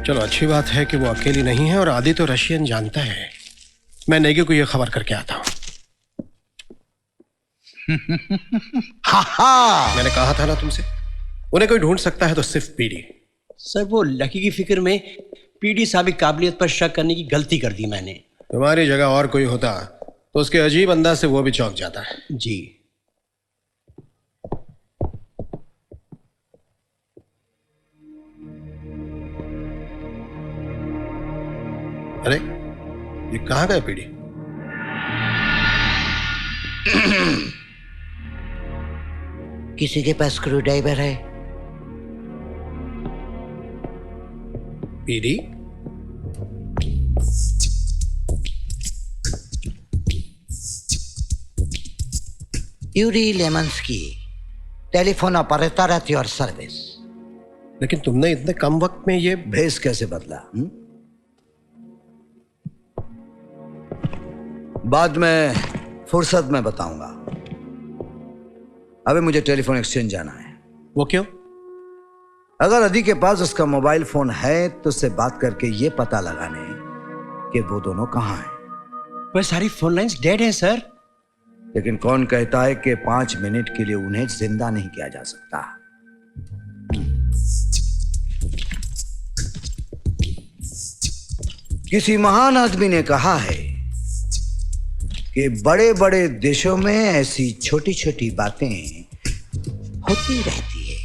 चलो अच्छी बात है कि वो अकेली नहीं है, और आदि तो रशियन जानता है। मैं नेगी को ये खबर करके आता हूं। मैंने कहा था ना तुमसे, उन्हें कोई ढूंढ सकता है तो सिर्फ पीडी। सर वो लकी की फिक्र में पीडी साहब की काबिलियत पर शक करने की गलती कर दी मैंने। तुम्हारी जगह और कोई होता तो उसके अजीब अंदाज से वो भी चौंक जाता है। जी। अरे ये कहां गए पीडी? किसी के पास स्क्रू ड्राइवर है? PD? Yuri Lemansky, telephone operator at your service. लेकिन तुमने इतने कम वक्त में ये भेस कैसे बदला? बाद में फुर्सत में बताऊंगा। अभी मुझे टेलीफोन एक्सचेंज जाना है। वो क्यों? अगर अदी के पास उसका मोबाइल फोन है तो उससे बात करके ये पता लगाने कि वो दोनों कहाँ हैं। पर सारी फोन लाइंस डेड हैं सर। लेकिन कौन कहता है कि 5 मिनट के लिए उन्हें जिंदा नहीं किया जा सकता। किसी महान आदमी ने कहा है कि बड़े बड़े देशों में ऐसी छोटी छोटी बातें होती रहती है।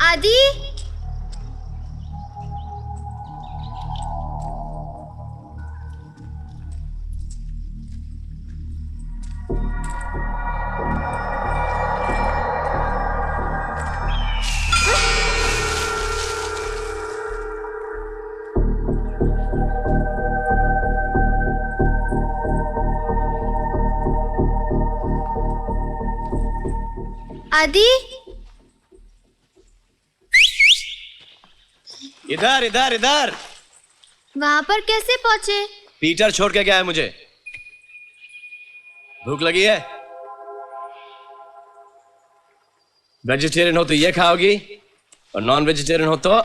आदि, आदि, इधर इधर इधर। वहां पर कैसे पहुंचे? पीटर छोड़ के गया है मुझे। भूख लगी है? वेजिटेरियन हो तो ये खाओगी और नॉन वेजिटेरियन हो तो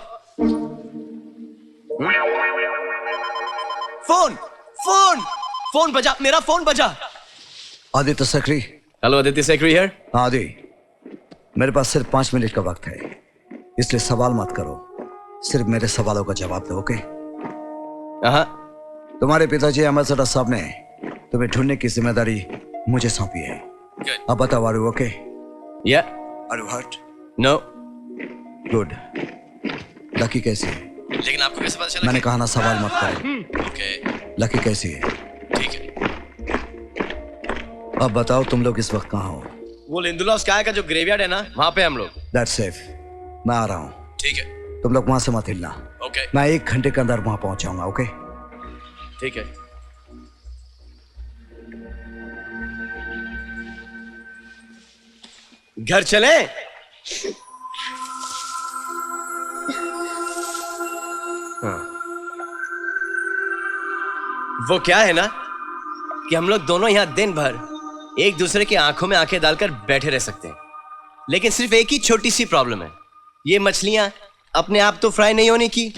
फोन फोन फोन बजा, मेरा फोन बजा। आदित्य सक्री। Hello Aditya Sakri here. आदि, मेरे पास सिर्फ 5 मिनट का वक्त है, इसलिए सवाल मत करो, सिर्फ मेरे सवालों का जवाब दो। ओके? तुम्हारे पिताजी एम्बेसडर साहब ने तुम्हें ढूंढने की जिम्मेदारी मुझे सौंपी है। अब बताओ, are you okay? Yeah. Are you hurt? No. Good. Lucky कैसी है? लेकिन आपको कैसे पता चला? मैंने कहा ना सवाल मत करो। ओके। लकी कैसी है? ठीक है। अब बताओ, तुम लोग इस वक्त कहाँ हो? वो लिंदुला स्काई का जो ग्रेवयार्ड है ना, वहां पे हम लोग। That's safe. मैं आ रहा हूँ। ठीक है। तुम लोग वहां से मत हिलना। ओके। मैं 1 घंटे के अंदर वहां पहुंच जाऊंगा। ओके? ठीक है। घर चले? हाँ। वो क्या है ना कि हम लोग दोनों यहां दिन भर एक दूसरे की आंखों में आंखें डालकर बैठे रह सकते हैं, लेकिन सिर्फ एक ही छोटी सी प्रॉब्लम है, ये मछलियां अपने आप तो फ्राई नहीं होने की।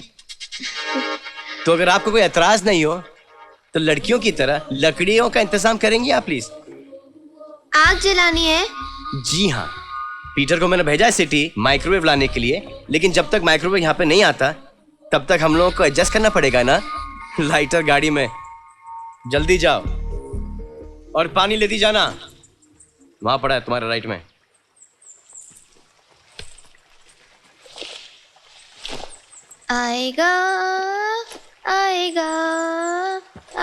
तो अगर आपको कोई एतराज नहीं हो तो लड़कियों की तरह लकड़ियों का इंतजाम करेंगी आप प्लीज? आग जलानी है? जी हाँ, पीटर को मैंने भेजा है सिटी माइक्रोवेव लाने के लिए, लेकिन जब तक माइक्रोवेव यहाँ पे नहीं आता तब तक हम लोगों को एडजस्ट करना पड़ेगा ना लाइटर गाड़ी में। जल्दी जाओ और पानी लेती जाना, वहां पड़ा है तुम्हारे राइट में। आएगा आएगा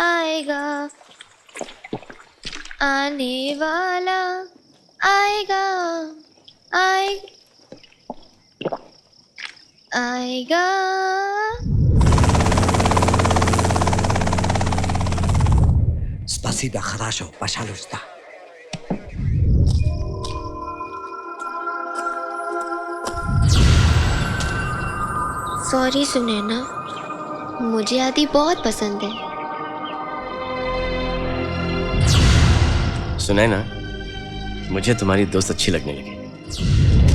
आएगा आने वाला आएगा आएगा। Spasiba, хорошо, пожалуйста. सॉरी सुनैना, मुझे आदि बहुत पसंद है। सुनैना, मुझे तुम्हारी दोस्त अच्छी लगने लगी।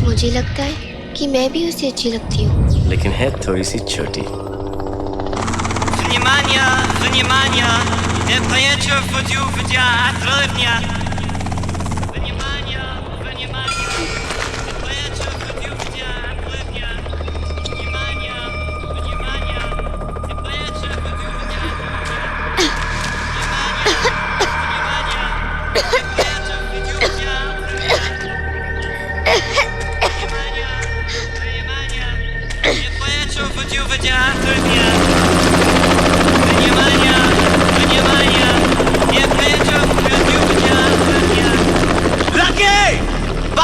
मुझे लगता है कि मैं भी उसे अच्छी लगती हूँ, लेकिन है थोड़ी सी छोटी। Внимание, внимание! Это вечер в театре дня. Внимание, внимание! Это вечер в театре дня. Внимание, внимание! Это вечер в театре дня. Внимание, внимание!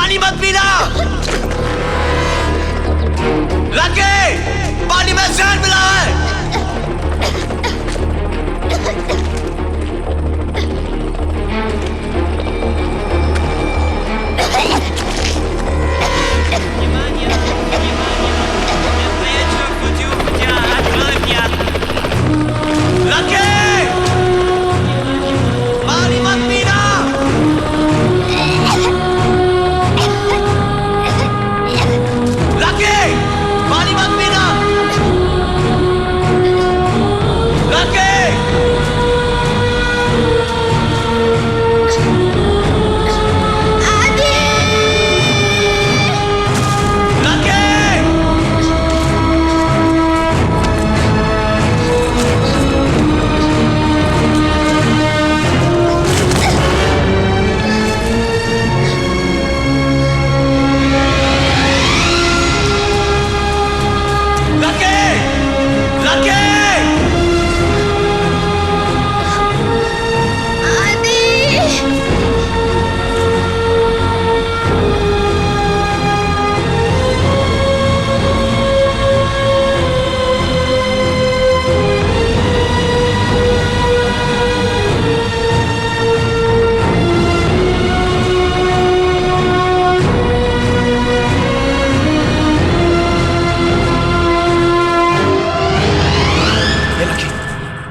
पानी मत पीना। लकी, पानी में जहर मिला है। लकी, पानी मत पीना। लकी, पानी मत पीना।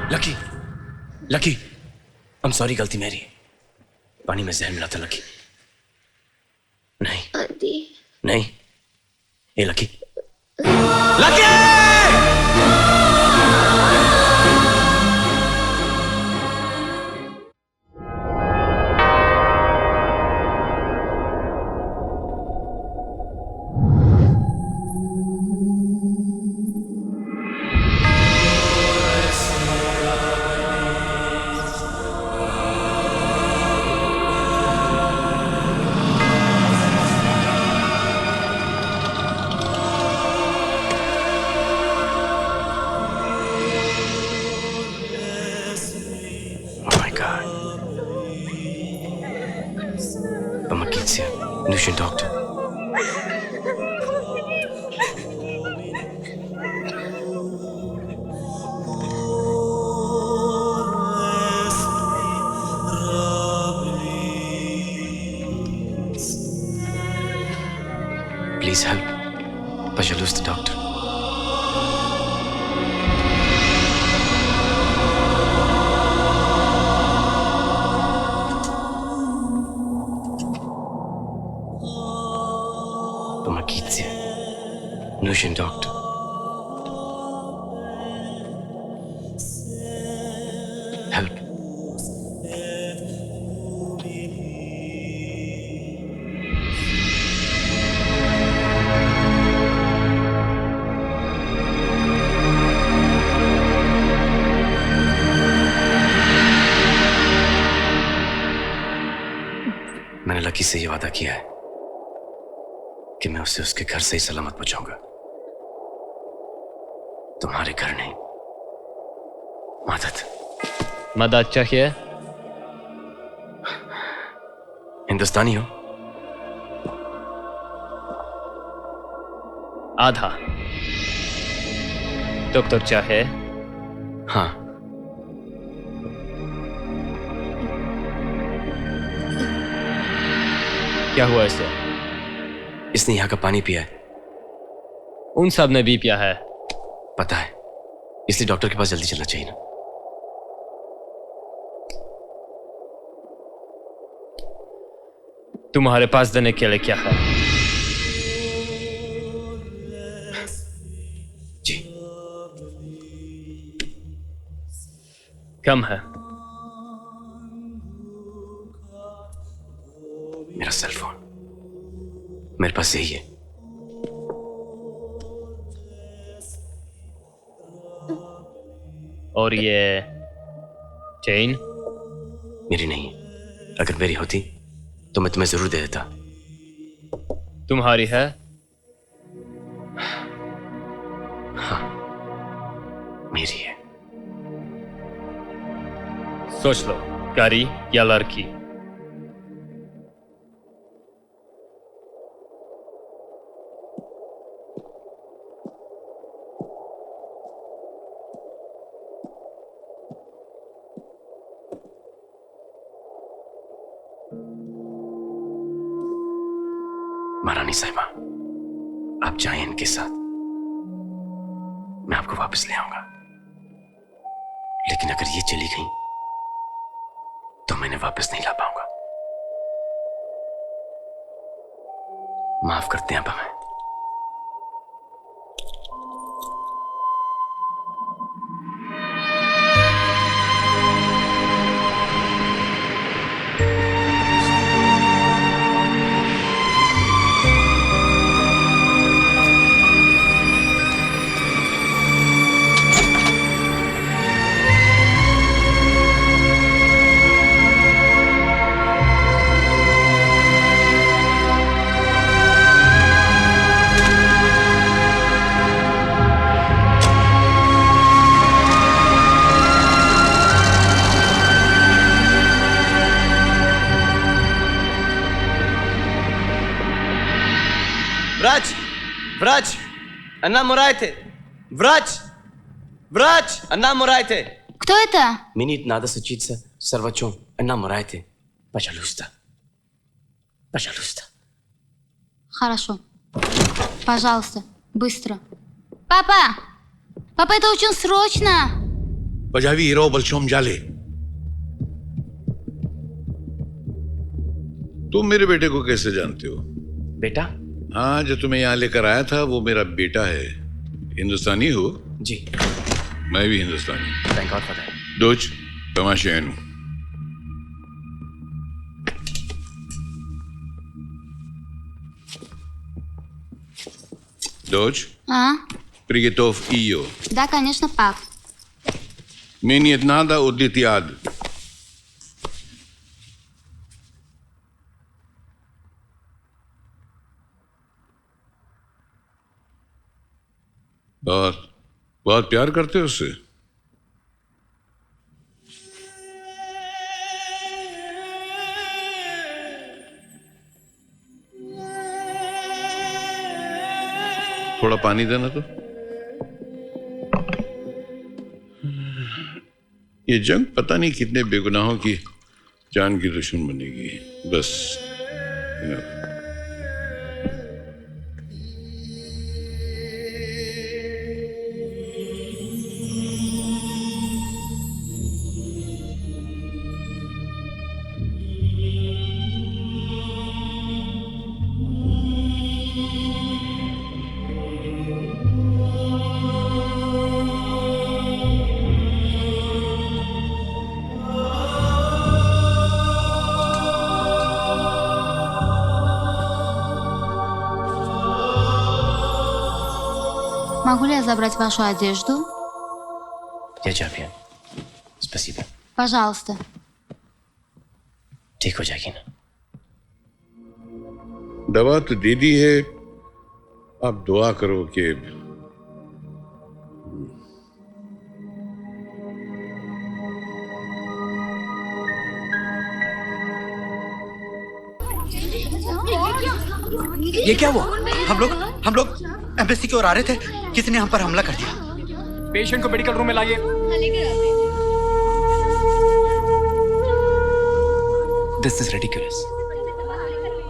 लकी, लकी, I'm sorry, गलती मेरी। पानी में जहर मिला था लकी। नहीं आदि नहीं, ए Lucky, Lucky! Nutrition doctor. Please help. Pajalus the doctor. Nutrition doctor. Help. मैंने लकी से ये वादा किया है कि मैं उसे उसके घर से ही सलामत पहुंचाऊंगा। तुम्हारे घर नहीं। मदद चाहिए? हिंदुस्तानी हो? आधा। डॉक्टर चाहे? हाँ। क्या हुआ इसे? इसने यहाँ का पानी पिया है। उन सब ने भी पिया है। पता है, इसलिए डॉक्टर के पास जल्दी चलना चाहिए ना। तुम्हारे पास देने के लिए क्या है? जी। कम है। मेरा सेल फोन मेरे पास यही है। और ये चेन? मेरी नहीं है। अगर मेरी होती तो मैं तुम्हें जरूर दे देता। तुम्हारी है? हाँ, मेरी है। सोच लो, गाड़ी या लड़की? महारानी साहिबा, आप जाएं इनके साथ, मैं आपको वापस ले आऊंगा। लेकिन अगर ये चली गई तो मैं इन्हें वापस नहीं ला पाऊंगा। माफ करते हैं आप हमें। व्रज, व्रज, она Мурайте, врач, врач, она Мурайте. Кто это? Мне надо случиться с врачом, она Мурайте. Пожалуйста, пожалуйста. Хорошо. Пожалуйста, быстро. Папа! Папа, это очень срочно! Позови Иро Большом Жале. तुम मेरे बेटे को कैसे जानते हो? बेटा? हाँ, जो तुम्हें यहाँ लेकर आया था वो मेरा बेटा है। हिंदुस्तानी हो? जी। मैं भी हिंदुस्तानी। Thank God for that. Doç, तमाशेनु। Doç, А? приготовь ее. Да, конечно, пап. Мне не надо удлить яд. और बहुत प्यार करते हो उससे? थोड़ा पानी देना तो। ये जंग पता नहीं कितने बेगुनाहों की जान की दुश्मन बनेगी। बस Могу ли я забрать вашу одежду? Я जाबिया, спасибо. Пожалуйста. ठीक हो जाएगी ना? दवा तो दे दी है, अब दुआ करो कि ये क्या हुआ? हम लोग एम्बेसी की ओर आ रहे थे, किसी ने हम पर हमला कर दिया। पेशेंट को मेडिकल रूम में लाइए। This is ridiculous.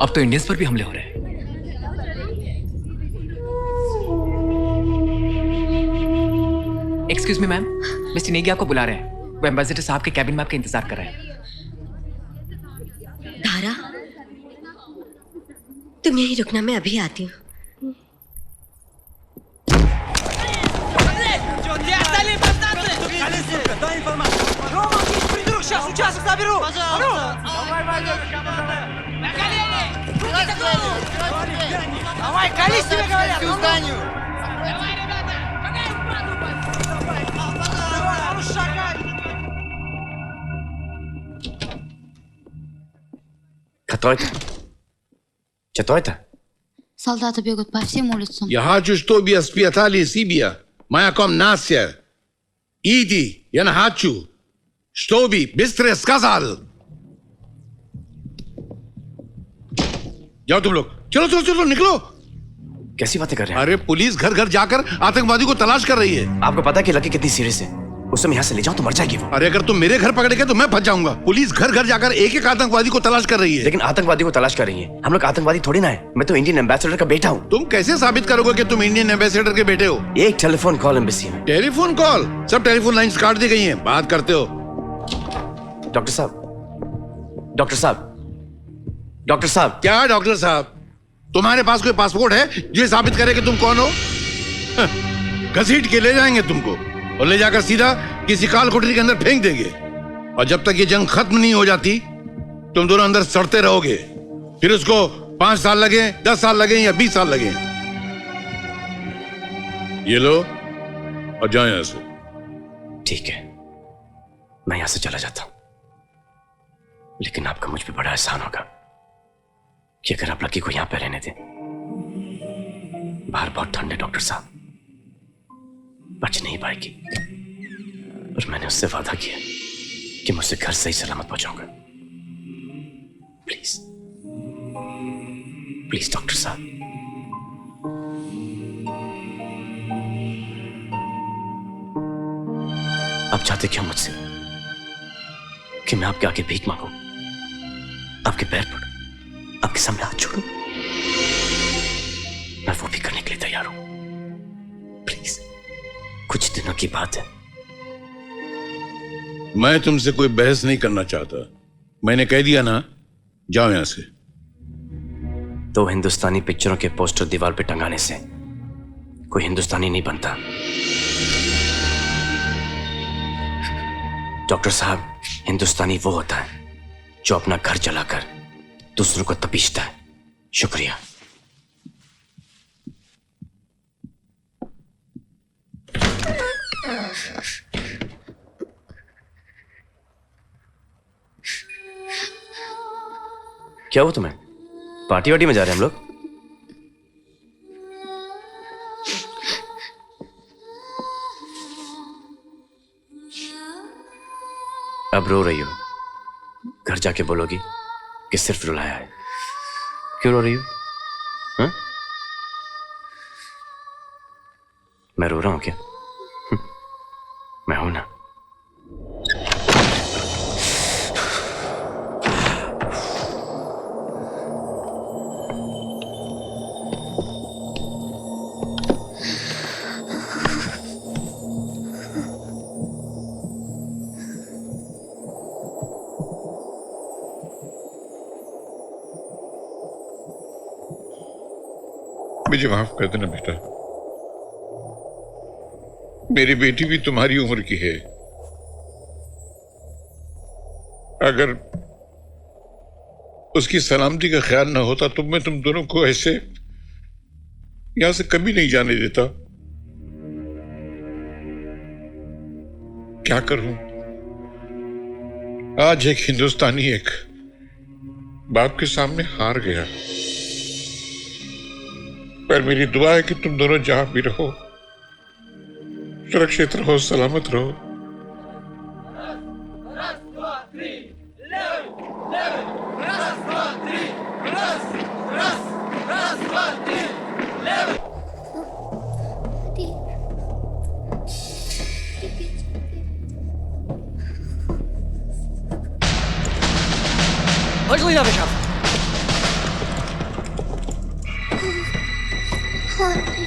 अब तो इंडियंस पर भी हमले हो रहे हैं। Excuse me ma'am, mister Negi आपको बुला रहे हैं। वो एम्बेसडर साहब के कैबिन में आपका इंतजार कर रहे हैं। धारा, तुम यहीं रुकना, मैं अभी आती हूँ। Давай, колись тебе говорят! К зданию! Кто это? Что это? Солдаты бегут по всем улицам. Я хочу, чтобы я спрятали себя. Моя комната. Иди, я хочу, чтобы быстро сказал. जाओ तुम लोग, चलो चलो चलो निकलो। कैसी बातें कर रहे हैं? अरे पुलिस घर घर जाकर आतंकवादी को तलाश कर रही है। आपको पता है कि लकी कितनी सीरियस है? उस समय यहाँ से ले जाओ तो मर जाएगी वो। अरे अगर तुम मेरे घर पकड़े गए तो मैं फंस जाऊंगा। पुलिस घर घर जाकर एक एक आतंकवादी को तलाश कर रही है। लेकिन आतंकवादी को तलाश कर रही है, हम लोग आतंकवादी थोड़ी ना है। मैं तो इंडियन एम्बेसडर का बेटा हूँ। तुम कैसे साबित करोगे कि तुम इंडियन एम्बेसडर के बेटे हो? एक टेलीफोन कॉल एम्बेसी में। Telephone call? सब टेलीफोन लाइंस काट दी गई हैं, बात करते हो। डॉक्टर साहब, डॉक्टर साहब, डॉक्टर साहब। क्या डॉक्टर साहब? तुम्हारे पास कोई पासपोर्ट है जो ये साबित करे कि तुम कौन हो? घसीट के ले जाएंगे तुमको और ले जाकर सीधा किसी काल कोठरी के अंदर फेंक देंगे। और जब तक ये जंग खत्म नहीं हो जाती तुम दोनों अंदर सड़ते रहोगे। फिर उसको 5 साल लगे, 10 साल लगे या 20 साल लगे। ये लो और जाओ यहां से। ठीक है, मैं यहां से चला जाता हूं, लेकिन आपका मुझ पे बड़ा एहसान होगा कि अगर आप लकी को यहां पे रहने दें। बाहर बहुत ठंड है डॉक्टर साहब, बच नहीं पाएगी। और मैंने उससे वादा किया कि मैं उसे घर सही सलामत पहुंचाऊंगा। प्लीज प्लीज डॉक्टर साहब। आप चाहते क्यों मुझसे कि मैं आपके आगे भीख मांगू, आपके पैर पड़ूं, आपके सामने हाथ छोड़ूं? मैं वो भी करने के लिए तैयार हूं। प्लीज, कुछ दिनों की बात है। मैं तुमसे कोई बहस नहीं करना चाहता। मैंने कह दिया ना, जाओ यहां से। तो हिंदुस्तानी पिक्चरों के पोस्टर दीवार पे टंगाने से कोई हिंदुस्तानी नहीं बनता डॉक्टर साहब। हिंदुस्तानी वो होता है जो अपना घर जलाकर दूसरों को तपीशता है। शुक्रिया। क्या हुआ तुम्हें? पार्टी वार्टी में जा रहे हैं हम लोग? अब रो रही हो? घर जाके बोलोगी कि सिर्फ रुलाया है। क्यों रो रही हो? हाँ? मैं रो रहा हूं क्या? मैं हूं ना। मुझे माफ कर देना बेटा। मेरी बेटी भी तुम्हारी उम्र की है। अगर उसकी सलामती का ख्याल ना होता तो मैं तुम दोनों को ऐसे यहां से कभी नहीं जाने देता। क्या करूं? आज एक हिंदुस्तानी एक बाप के सामने हार गया। पर मेरी दुआ है कि तुम दोनों जहां भी रहो सुरक्षित रहो, सलामत रहो। Angelina, Bishop. और नहीं।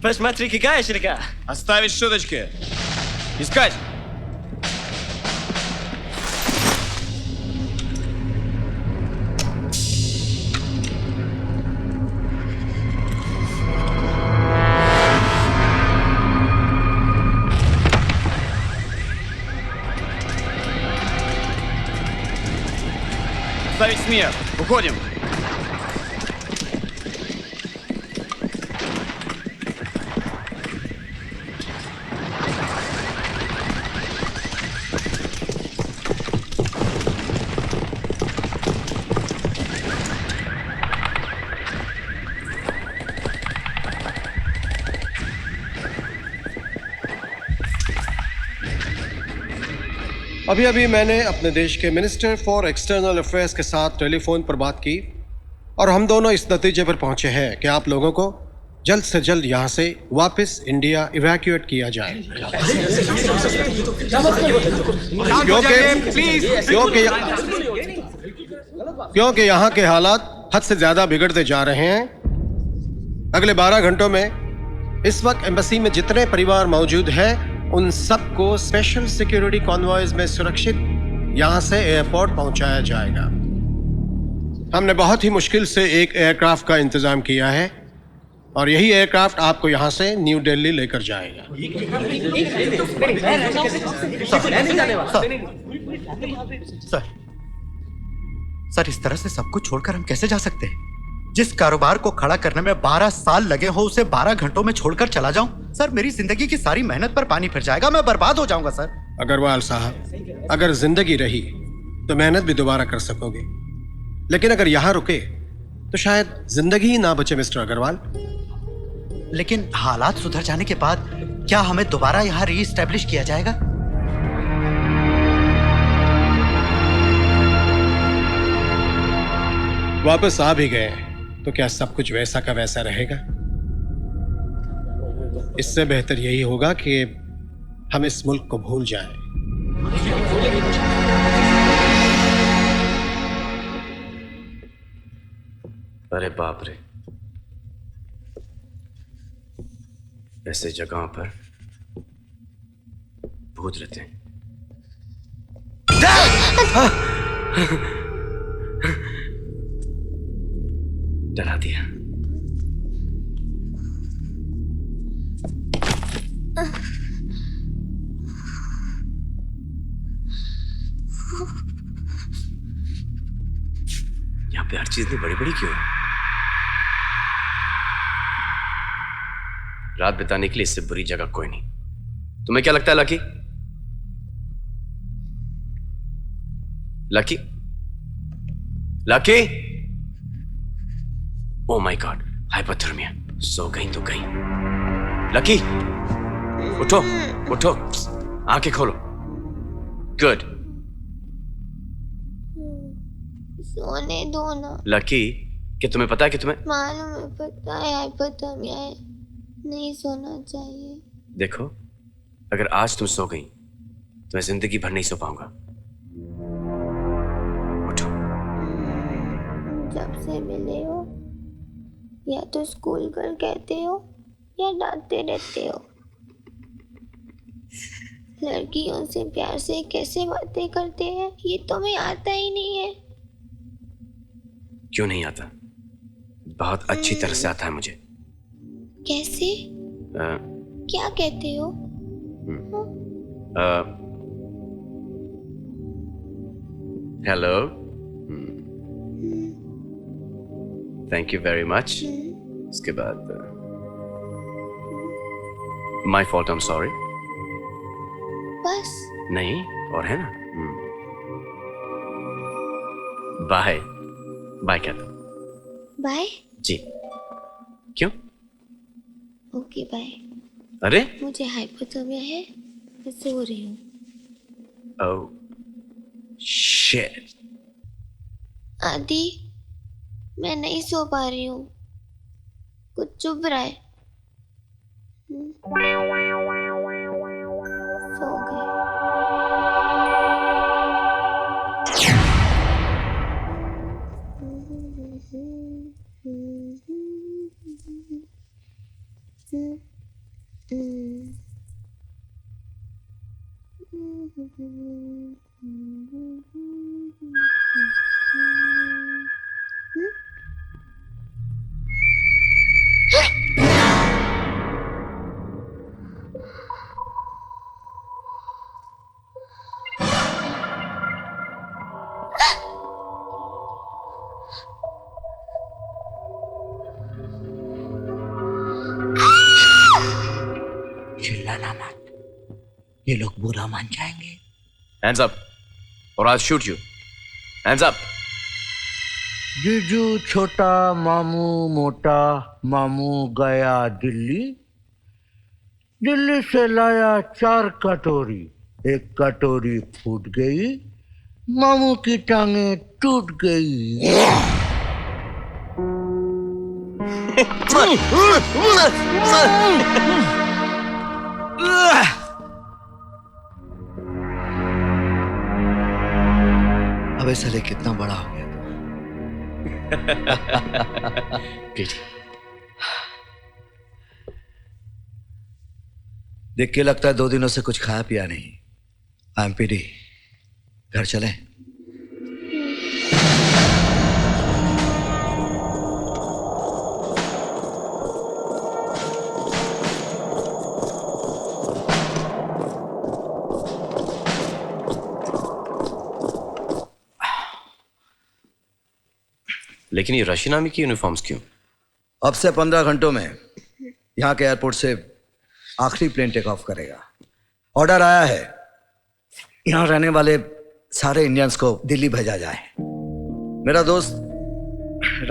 Посмотри, какая щерка. Оставить шуточки. Искать. Ставить смех. Уходим. अभी अभी मैंने अपने देश के मिनिस्टर फॉर एक्सटर्नल अफेयर्स के साथ टेलीफोन पर बात की और हम दोनों इस नतीजे पर पहुंचे हैं कि आप लोगों को जल्द से जल्द यहां से वापस इंडिया इवैक्यूएट किया जाए क्योंकि यहाँ के हालात हद से ज्यादा बिगड़ते जा रहे हैं। अगले 12 घंटों में इस वक्त एम्बेसी में जितने परिवार मौजूद हैं उन सबको स्पेशल सिक्योरिटी कॉन्वॉयज में सुरक्षित यहां से एयरपोर्ट पहुंचाया जाएगा। हमने बहुत ही मुश्किल से एक एयरक्राफ्ट का इंतजाम किया है और यही एयरक्राफ्ट आपको यहां से न्यू दिल्ली लेकर जाएगा। सर, इस तरह से सब कुछ छोड़कर हम कैसे जा सकते हैं? जिस कारोबार को खड़ा करने में 12 साल लगे हो उसे 12 घंटों में छोड़कर चला जाऊं? सर, मेरी जिंदगी की सारी मेहनत पर पानी फिर जाएगा, मैं बर्बाद हो जाऊंगा सर। अग्रवाल साहब, अगर जिंदगी रही तो मेहनत भी दोबारा कर सकोगे, लेकिन अगर यहां रुके तो शायद जिंदगी ही ना बचे मिस्टर अग्रवाल। लेकिन हालात सुधर जाने के बाद क्या हमें दोबारा यहाँ रीइस्टेब्लिश किया जाएगा? वापस आ भी गए तो क्या सब कुछ वैसा का वैसा रहेगा? इससे बेहतर यही होगा कि हम इस मुल्क को भूल जाएं। अरे बाप रे, ऐसे जगहों पर भूत रहते हैं। डरा दिया। यहाँ पे हर चीज इतनी बड़ी बड़ी क्यों है? रात बिताने के लिए इससे बुरी जगह कोई नहीं। तुम्हें क्या लगता है Lucky? Lucky, Lucky, oh my God, hypothermia. सो गई तो गई। लकी, उठो उठो, आंखें खोलो। गुड, सोने दो ना। लकी, क्या तुम्हें पता है कि तुम्हें मालूम है, पता है हाइपोथर्मिया है, नहीं सोना चाहिए। देखो, अगर आज तुम सो गई तो मैं जिंदगी भर नहीं सो पाऊंगा। उठो। जब से मिले हो या तो स्कूल गर्ल कहते हो या डांटते रहते हो। लड़कियों से प्यार से कैसे बातें करते हैं ये तुम्हें आता ही नहीं है। क्यों नहीं आता? बहुत अच्छी तरह से आता है मुझे। कैसे? क्या कहते हो? Hello, thank you very much. उसके बाद my fault, I am sorry. बस? नहीं, और है ना। बाय बाय कहता। बाय? जी। क्यों? Okay bye. अरे मुझे हाइपोथर्मिया है, मैं सो रही हूँ। Oh shit. आदि, मैं नहीं सो पा रही हूँ, कुछ चुभ रहा है। सो गए। चिल्लाना मत, ये लोग बुरा मान जाएंगे। Hands up, or I'll shoot you. Hands up. जीजू छोटा, मामू मोटा, मामू गया दिल्ली, दिल्ली से लाया 4 कटोरी, 1 कटोरी फूट गई, मामू की टांगे टूट गई। अबे साले कितना बड़ा हो गया देख के लगता है 2 दिनों से कुछ खाया पिया नहीं। आई एम पीडी, घर चलें? लेकिन ये रशियन आर्मी की यूनिफॉर्म्स क्यों? अब से 15 घंटों में यहाँ के एयरपोर्ट से आखिरी प्लेन टेक ऑफ करेगा। ऑर्डर आया है यहाँ रहने वाले सारे इंडियंस को दिल्ली भेजा जाए। मेरा दोस्त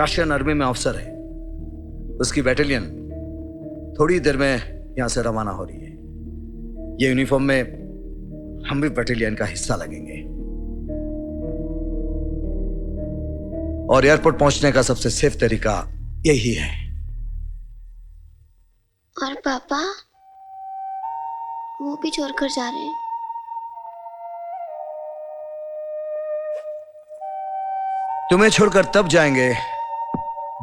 रशियन आर्मी में ऑफिसर है, उसकी बैटालियन थोड़ी देर में यहाँ से रवाना हो रही है। ये यूनिफॉर्म में हम भी बैटालियन का हिस्सा लगेंगे और एयरपोर्ट पहुंचने का सबसे सेफ तरीका यही है। और पापा वो भी छोड़कर जा रहे हैं। तुम्हें छोड़कर तब जाएंगे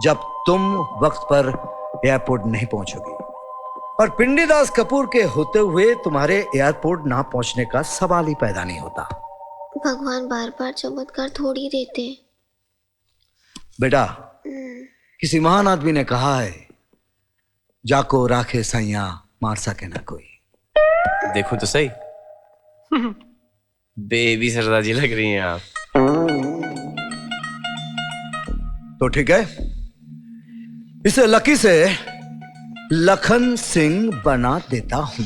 जब तुम वक्त पर एयरपोर्ट नहीं पहुंचोगी, और पिंडीदास कपूर के होते हुए तुम्हारे एयरपोर्ट ना पहुंचने का सवाल ही पैदा नहीं होता। भगवान बार बार चमत्कार थोड़ी देते हैं। बेटा, किसी महान आदमी ने कहा है, जाको राखे सैया मार सके ना कोई। देखो तो सही, बेबी सरदार जी लग रही हैं आप। तो ठीक है, इसे लकी से लखन सिंह बना देता हूं।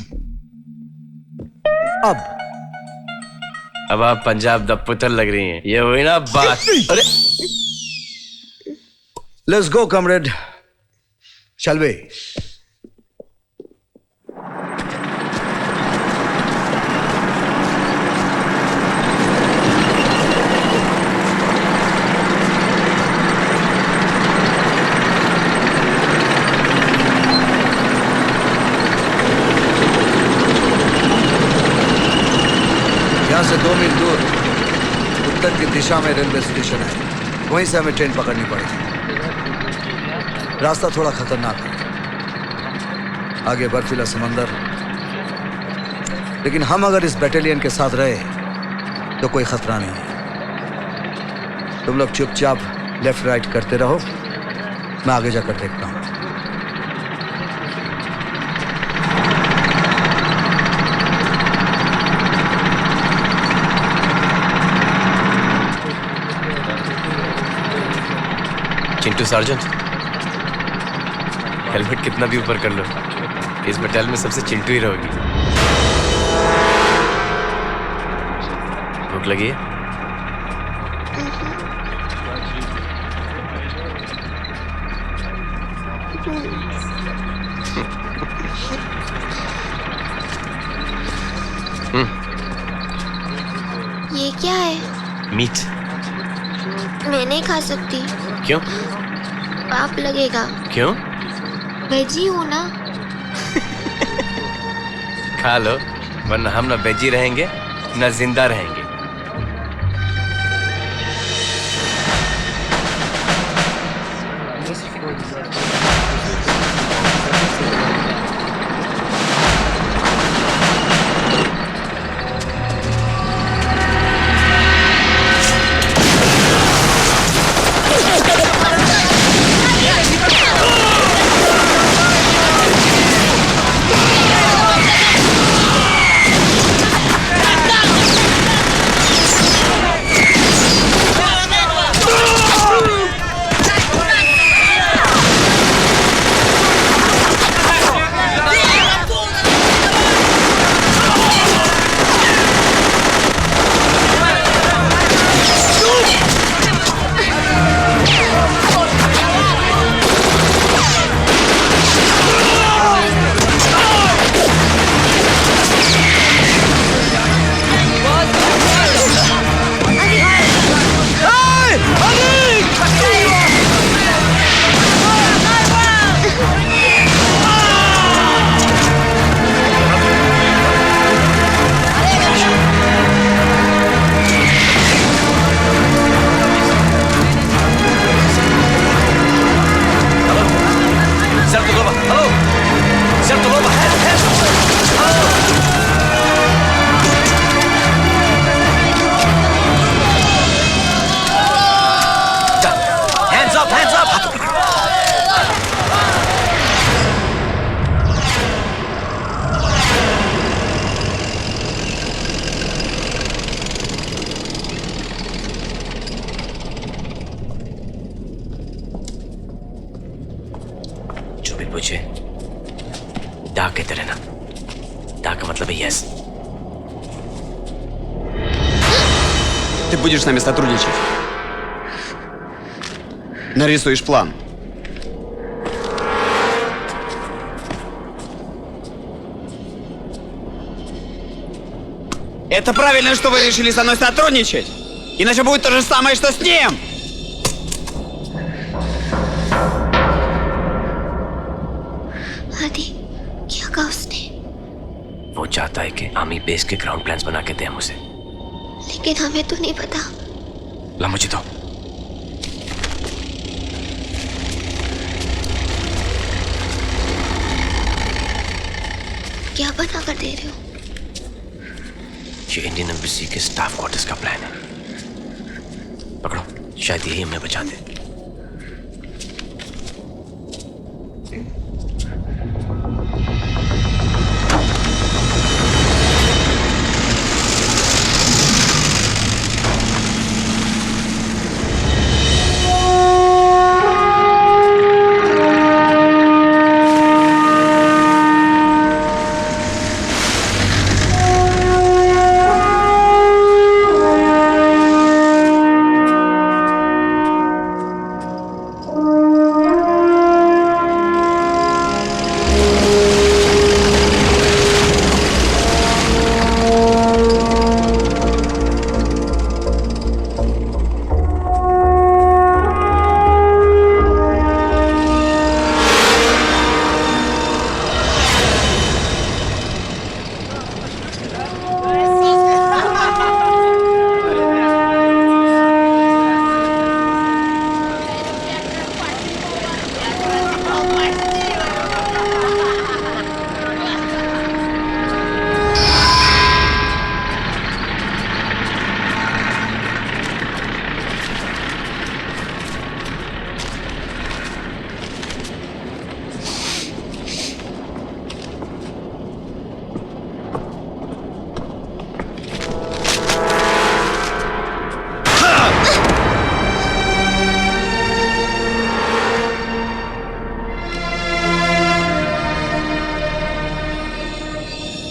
अब आप पंजाब द पुतल लग रही हैं। ये हुई ना बात। अरे let's go comrade, shall we? यहां से 2 मील दूर उत्तर की दिशा में रेलवे स्टेशन है, वहीं से हमें ट्रेन पकड़नी पड़ेगी। रास्ता थोड़ा खतरनाक है, आगे बर्फीला समंदर, लेकिन हम अगर इस बैटालियन के साथ रहे तो कोई खतरा नहीं है। तुम लोग चुपचाप लेफ्ट राइट करते रहो, मैं आगे जाकर देखता हूं। चिंटू सार्जेंट, हेलमेट कितना भी ऊपर कर लो, इस बटाल में सबसे चिंटू ही रहोगी। भूख लगी है? ये क्या है? मीट। मैं नहीं खा सकती। क्यों? पाप लगेगा। क्यों? वेजी हूँ ना। खा लो, वरना हम ना वेजी रहेंगे ना जिंदा रहेंगे। पूछे डा कहते रहना। डा का मतलब है यस। Ты будешь с нами сотрудничать. Нарисуешь план. Это правильно, что вы решили со мной сотрудничать. Иначе будет то же самое, что с ним. आदि क्या कहा उसने? वो चाहता है कि आर्मी बेस के ग्राउंड प्लान्स बना के दे हम उसे। लेकिन हमें तो नहीं पता। ला मुझे तो। क्या बना कर दे रहे हो? ये इंडियन एम्बेसी के स्टाफ क्वार्टर्स का प्लान है। पकड़ो, शायद यही हमें बचा दे।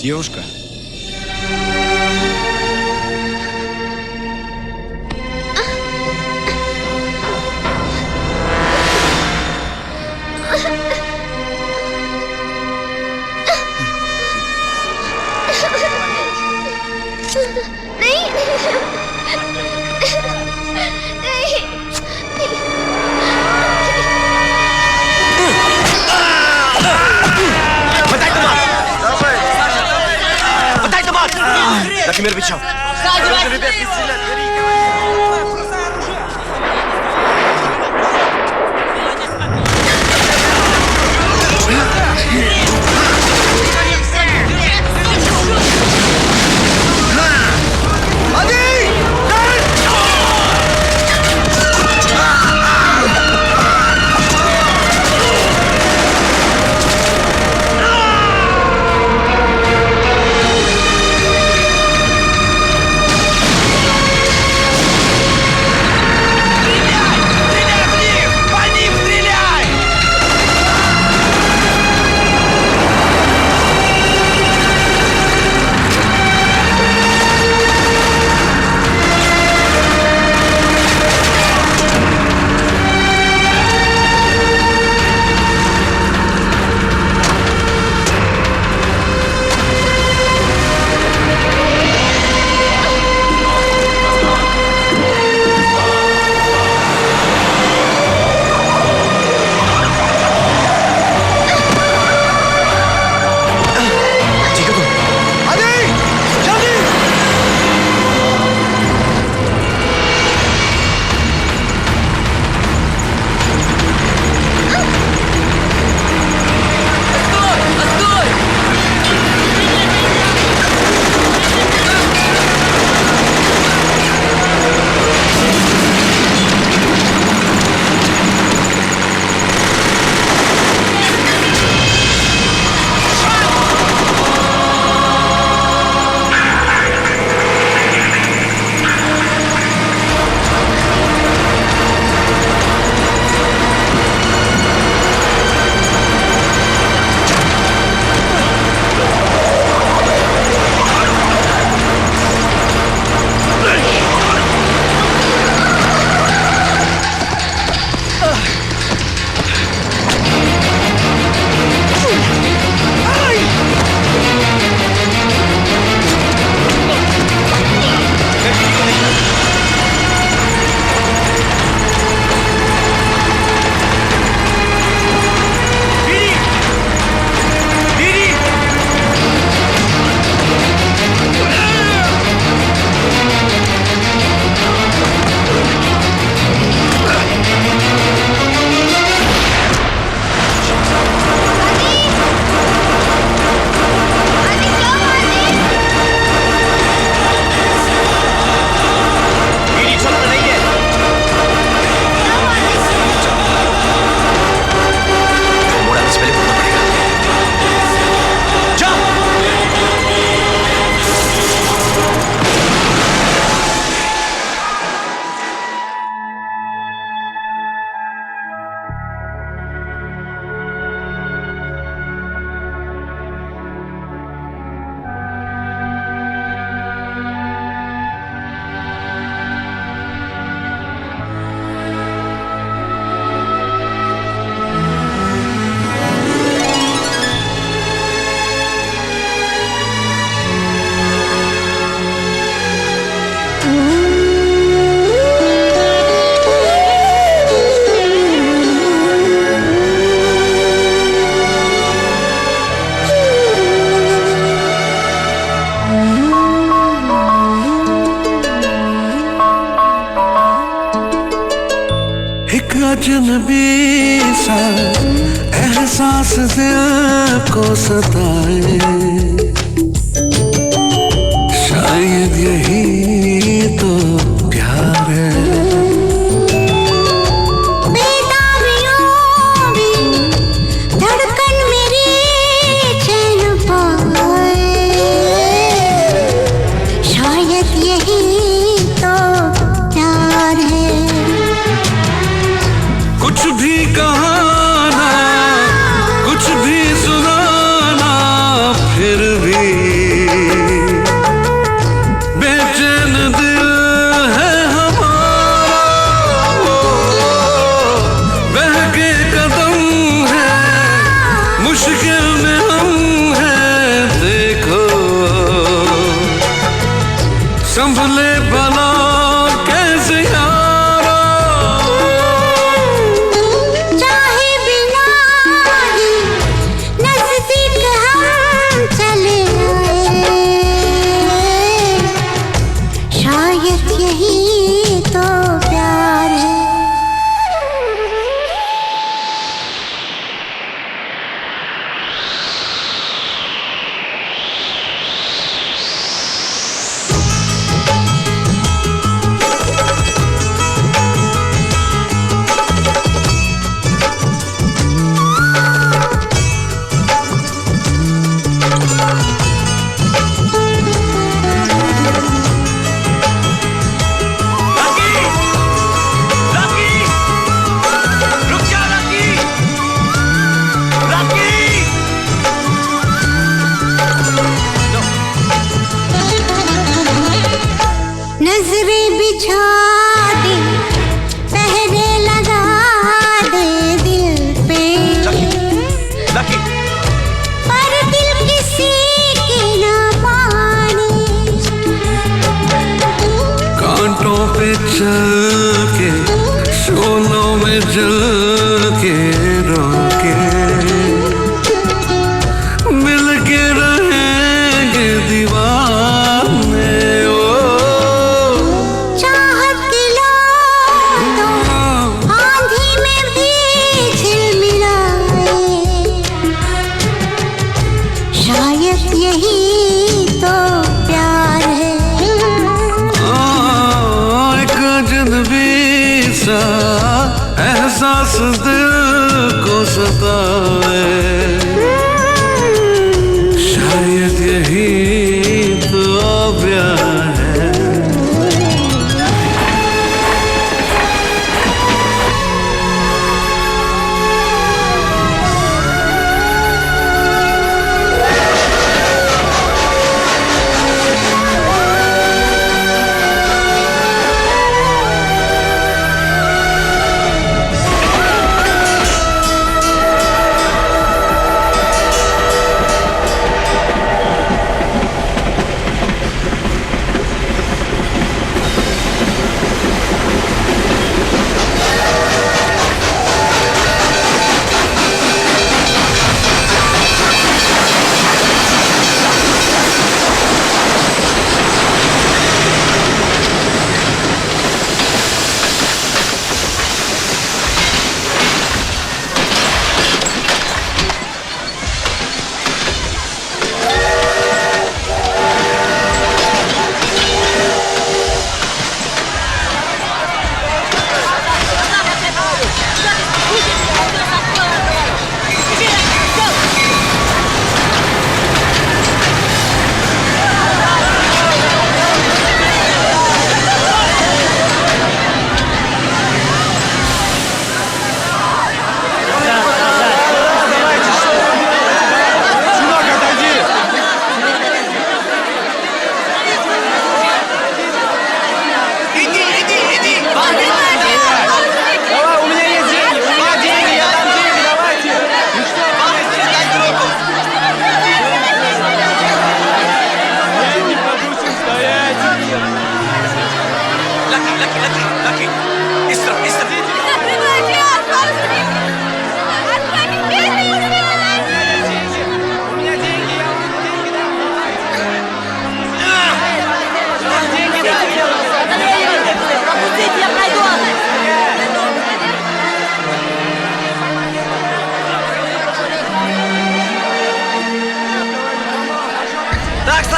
Девушка. लकी मेरे पीछे आओ। अजनबी सा एहसास दिल को सताए, शायद यही तो प्यार है। धड़कन मेरी चैन पाए, शायद यही तो प्यार है। कुछ भी कहाना, कुछ भी सुनाना, फिर भी बेचैन दिल है हमारा, बहके कदम है, मुश्किल में हम हैं, देखो संभले भला कैसे यारा। चाहे बिना ही नजदीक हम चले आए, शायद यही तो प्यार है। नजरें बिछा दे, पहरे लगा दे दिल पे, पर दिल किसी की ना माने। कांटों पे चल के, शोलों में जल के रोके, मिल के रहेंगे दीवाने। चाहत की लो तो आंधी में भी झिलमिलाए, शायद यही तो प्यार है। एक अजनबी सा एहसास दिल को सताए, शायद यही तो प्यार है।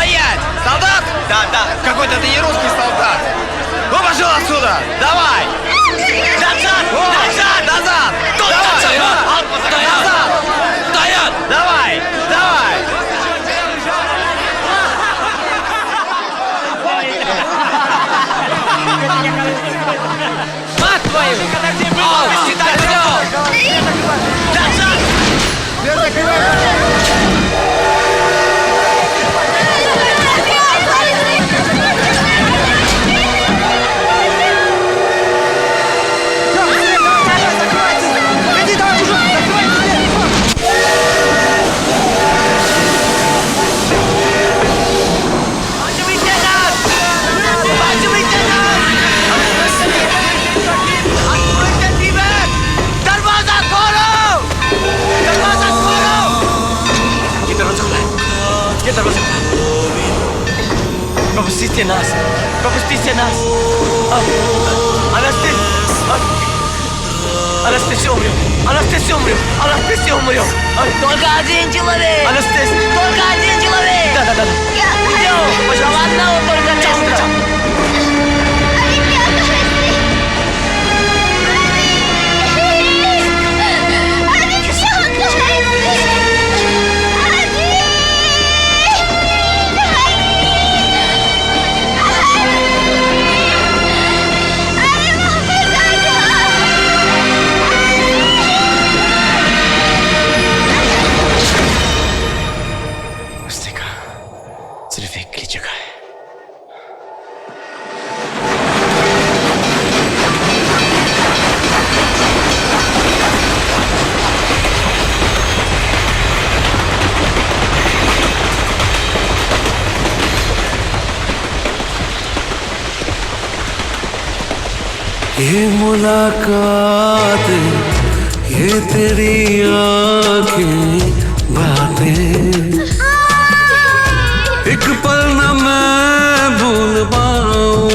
Стоять! Солдат? Да, да. Какой-то ты не русский солдат. Ну, пошел отсюда! Давай! Назад! Назад! Назад! Давай! Назад! Стоять! Давай! Давай! Мать твою! Пропустите нас! Пропустите нас! Анастасия умрет! Анастасия умрет! Анастасия умрет! Только один человек! Анастасия! Только один человек! Да. Идем! Пожалуйста, одного только места! सिर्फ एक के लिए जगह है। ये मुलाकात, ये तेरी आंखें, बातें, एक पल न मैं भूल पाऊं।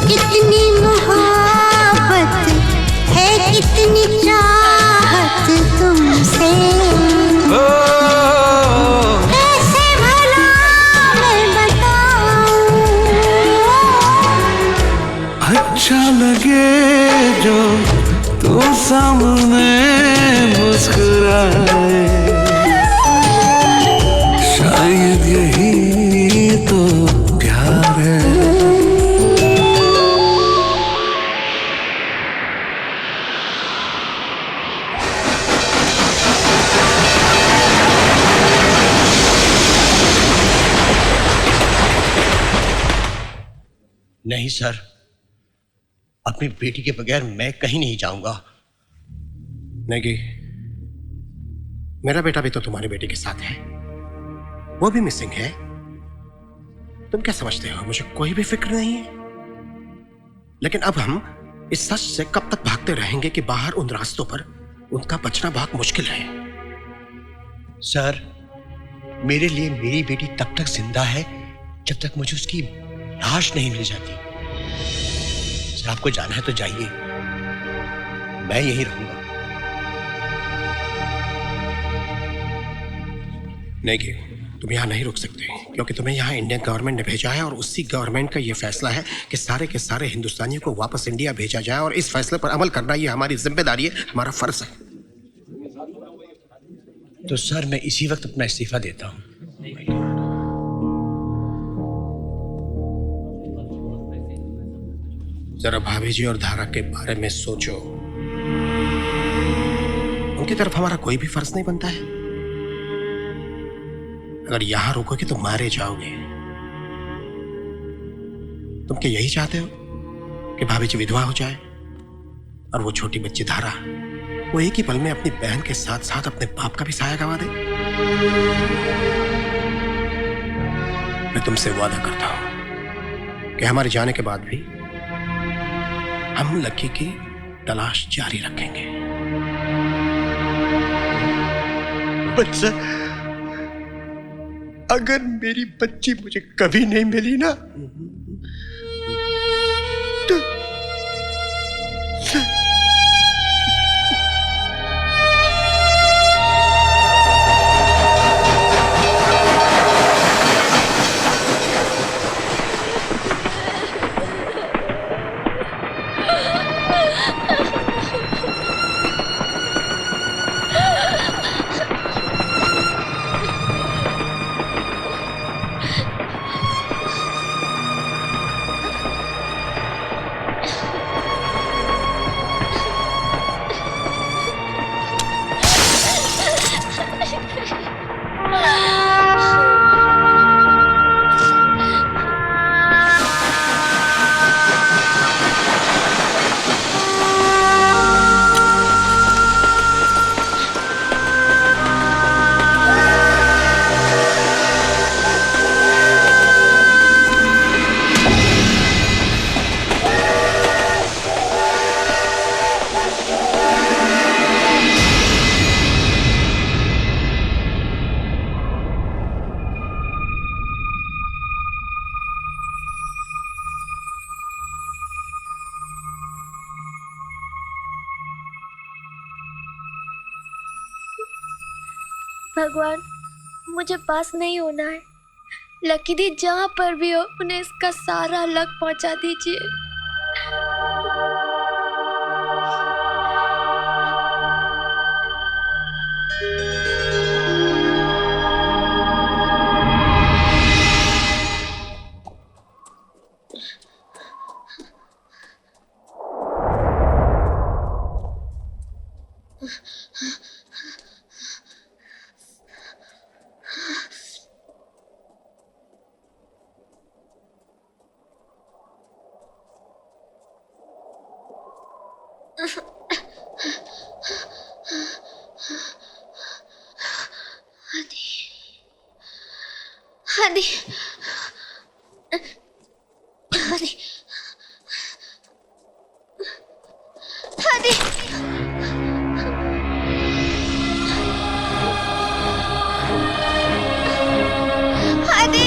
कितनी मोहब्बत है, कितनी चाहत तुमसे, कैसे भला मैं बताऊं। अच्छा लगे जो तू सामने मुस्कुराए, शायद यही तो प्यार है। नहीं सर, अपनी बेटी के बगैर मैं कहीं नहीं जाऊंगा। नेगी, मेरा बेटा भी तो तुम्हारी बेटी के साथ है, वो भी मिसिंग है। तुम क्या समझते हो मुझे कोई भी फिक्र नहीं है? लेकिन अब हम इस सच से कब तक भागते रहेंगे कि बाहर उन रास्तों पर उनका बचना बहुत मुश्किल है। सर, मेरे लिए मेरी बेटी तब तक जिंदा है जब तक मुझे उसकी लाश नहीं मिल जाती। सर, आपको जाना है तो जाइए, मैं यहीं रहूंगा। नेगी, तुम यहाँ नहीं रुक सकते क्योंकि तुम्हें यहाँ इंडियन गवर्नमेंट ने भेजा है और उसी गवर्नमेंट का ये फैसला है कि सारे के सारे हिंदुस्तानियों को वापस इंडिया भेजा जाए और इस फैसले पर अमल करना ये हमारी जिम्मेदारी है, हमारा फर्ज है। तो सर, मैं इसी वक्त अपना इस्तीफा देता हूँ। जरा भाभी जी और धारा के बारे में सोचो, उनकी तरफ हमारा कोई भी फर्ज नहीं बनता है। अगर यहां रुकोगे तो मारे जाओगे। तुम क्या यही चाहते हो कि भाभी जी विधवा हो जाए और वो छोटी बच्ची धारा वो एक ही पल में अपनी बहन के साथ साथ अपने बाप का भी साया गवा दे? मैं तुमसे वादा करता हूं कि हमारे जाने के बाद भी हम लकी की तलाश जारी रखेंगे। बच्चा, अगर मेरी बच्ची मुझे कभी नहीं मिली ना तो भगवान मुझे पास नहीं होना है। लकी दी जहाँ पर भी हो उन्हें इसका सारा लक पहुँचा दीजिए। आदि आदि आदि आदि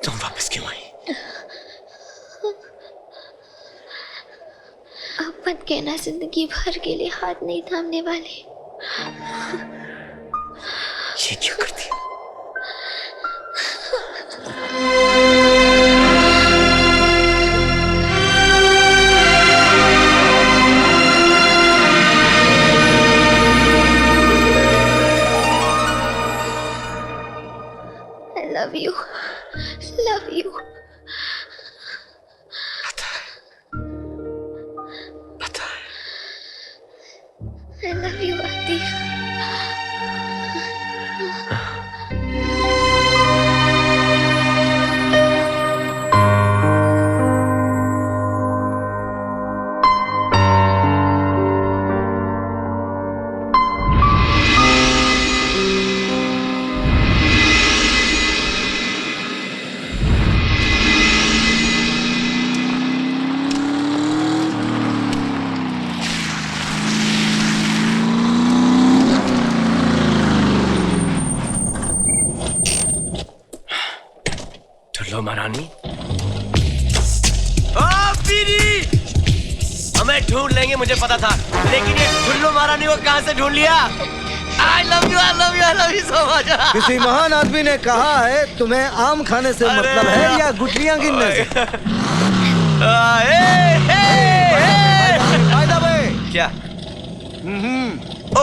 तुम वापस क्यों आई? अब मत कहना जिंदगी भर के लिए हाथ नहीं थामने वाले। ये क्यों करती है? I love you. Love you. पता है। I love you, आदि। लो महारानी, हमें ढूंढ लेंगे मुझे पता था, लेकिन ये ठुल्लू महारानी को कहां से ढूंढ लिया? I love you, I love you, I love you so much. किसी महान आदमी ने कहा है तुम्हें आम खाने से मतलब है या गुठलियां गिनने से? क्या? ओ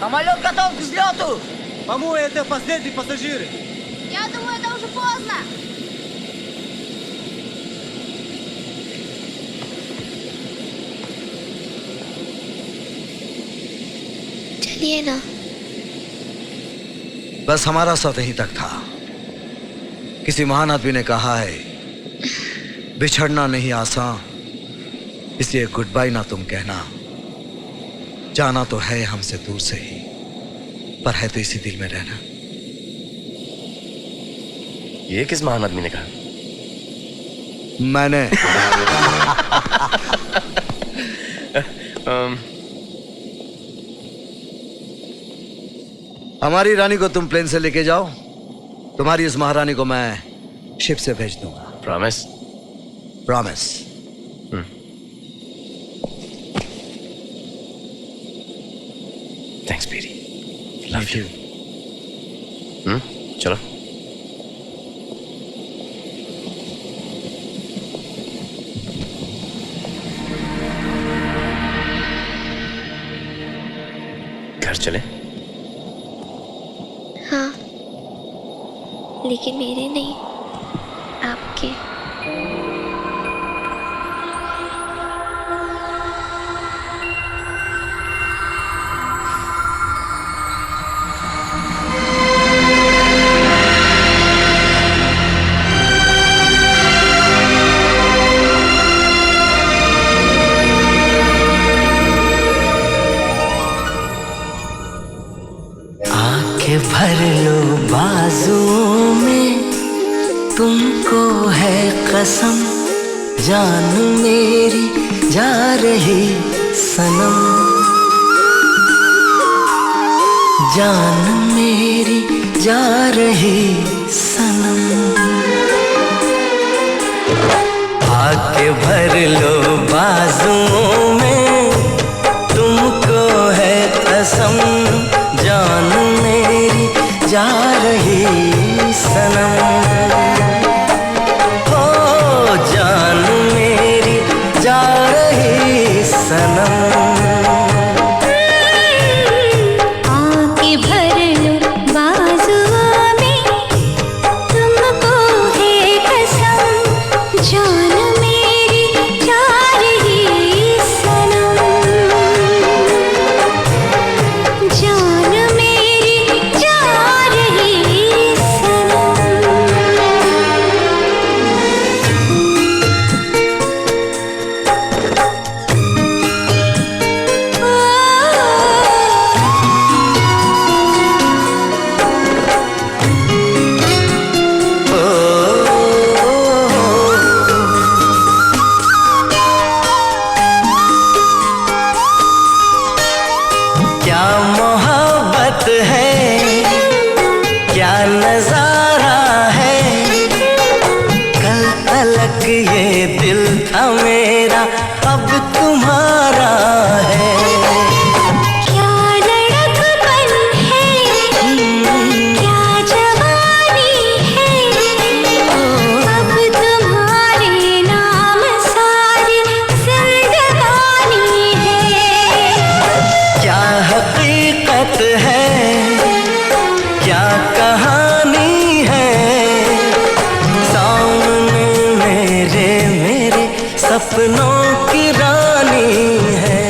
Самолет готов к взлету! По-моему, это последние пассажиры. Я думаю, это уже поздно. चलिए ना। बस हमारा साथ यहीं तक था। किसी महान आदमी ने कहा है बिछड़ना नहीं आसान, इसलिए गुड बाय ना तुम कहना। जाना तो है हमसे दूर से ही, पर है तो इसी दिल में रहना। ये किस महान आदमी ने कहा? मैंने। हमारी रानी को तुम प्लेन से लेके जाओ, तुम्हारी इस महारानी को मैं शिप से भेज दूंगा। Promise? Promise. Thanks Beri, love you. चलो। घर चले? हाँ, लेकिन मेरे नहीं, आपके। भर लो बाजुओं में, तुमको है कसम, जान मेरी जा रही सनम, जान मेरी जा रही सनम। आके भर लो बाजुओं में, तुमको है कसम, जान मेरी जा रही सनम, हो जान मेरी जा रही सनम। आके भर लो बाजुओं में, तुमको है कसम, जान मेरी जा रही सनम, जान मेरी जा रही सनम। क्या मोहब्बत है, क्या नजारा है, कल तलक ये दिल था मेरा, अब तुम्हारा है। क्या लड़कपन है, क्या जवानी है, अब तुम्हारे नाम सारी जिंदगानी है। क्या हकीकत है, क्या कहानी है, सामने मेरे मेरे सपनों की रानी है।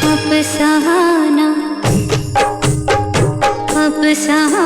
अब सहाना, अब सहाना